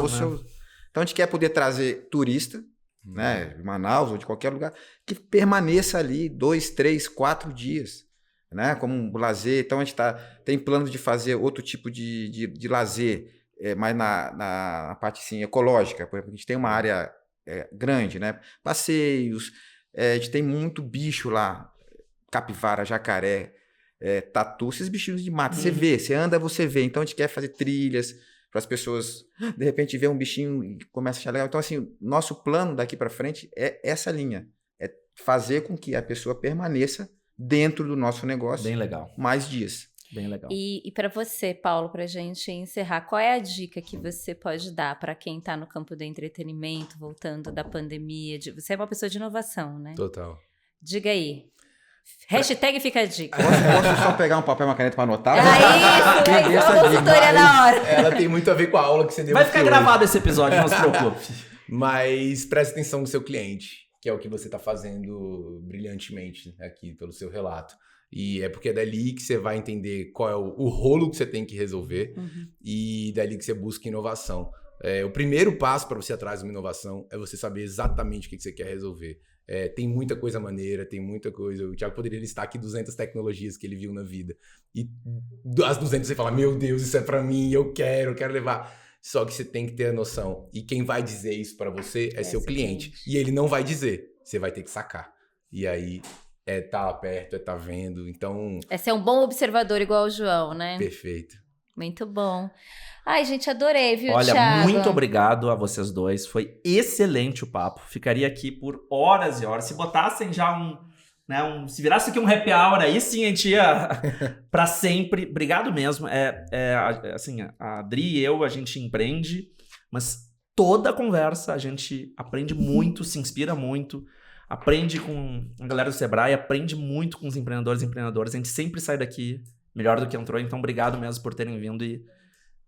Então, a gente quer poder trazer turista, né, de Manaus ou de qualquer lugar, que permaneça ali 2, 3, 4 dias. Né? Como um lazer. Então, a gente tem planos de fazer outro tipo de lazer, mais na parte assim, ecológica. Por exemplo, a gente tem uma área grande, né? Passeios, a gente tem muito bicho lá, capivara, jacaré, tatu, esses bichinhos de mata. Você vê, você anda, você vê. Então a gente quer fazer trilhas para as pessoas, de repente, ver um bichinho e começa a achar legal. Então, assim, nosso plano daqui para frente é essa linha. É fazer com que a pessoa permaneça dentro do nosso negócio. Bem legal. Mais dias. Bem legal. E para você, Paulo, para a gente encerrar, qual é a dica que você pode dar para quem está no campo do entretenimento, voltando da pandemia? Você é uma pessoa de inovação, né? Total. Diga aí. Hashtag fica a dica. Posso só pegar um papel e uma caneta para anotar? Isso, uma consultoria na hora. Ela tem muito a ver com a aula que você deu. Vai ficar gravado esse episódio, não se preocupe. Mas preste atenção no seu cliente, que é o que você está fazendo brilhantemente aqui pelo seu relato. E é porque é dali que você vai entender qual é o rolo que você tem que resolver e dali que você busca inovação. O primeiro passo para você atrás de uma inovação é você saber exatamente o que você quer resolver. Tem muita coisa maneira, tem muita coisa. O Thiago poderia listar aqui 200 tecnologias que ele viu na vida. E as 200 você fala, meu Deus, isso é para mim, eu quero levar. Só que você tem que ter a noção. E quem vai dizer isso para você é seu cliente. E ele não vai dizer. Você vai ter que sacar. E aí... tá lá perto, tá vendo, então... É ser um bom observador igual o João, né? Perfeito. Muito bom. Ai, gente, adorei, viu, Olha, Thiago? muito obrigado a vocês dois. Foi excelente o papo. Ficaria aqui por horas e horas. Se botassem já se virasse aqui um happy hour, aí sim a gente ia pra sempre. Obrigado mesmo. Assim, a Adri e eu, a gente empreende, mas toda a conversa a gente aprende muito, se inspira muito. Aprende com a galera do Sebrae, aprende muito com os empreendedores e empreendedoras. A gente sempre sai daqui melhor do que entrou. Então, obrigado mesmo por terem vindo e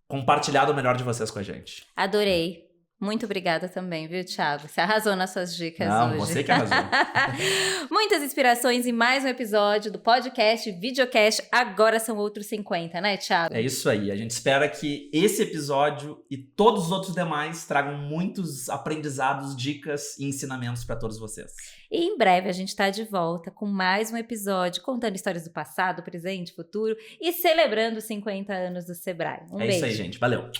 compartilhado o melhor de vocês com a gente. Adorei. Muito obrigada também, viu, Thiago? Você arrasou nas suas dicas hoje. Você que arrasou. Muitas inspirações em mais um episódio do podcast Videocast. Agora são outros 50, né, Thiago? É isso aí. A gente espera que esse episódio e todos os outros demais tragam muitos aprendizados, dicas e ensinamentos para todos vocês. E em breve a gente está de volta com mais um episódio contando histórias do passado, presente, futuro e celebrando os 50 anos do Sebrae. Um beijo. É isso aí, gente. Valeu.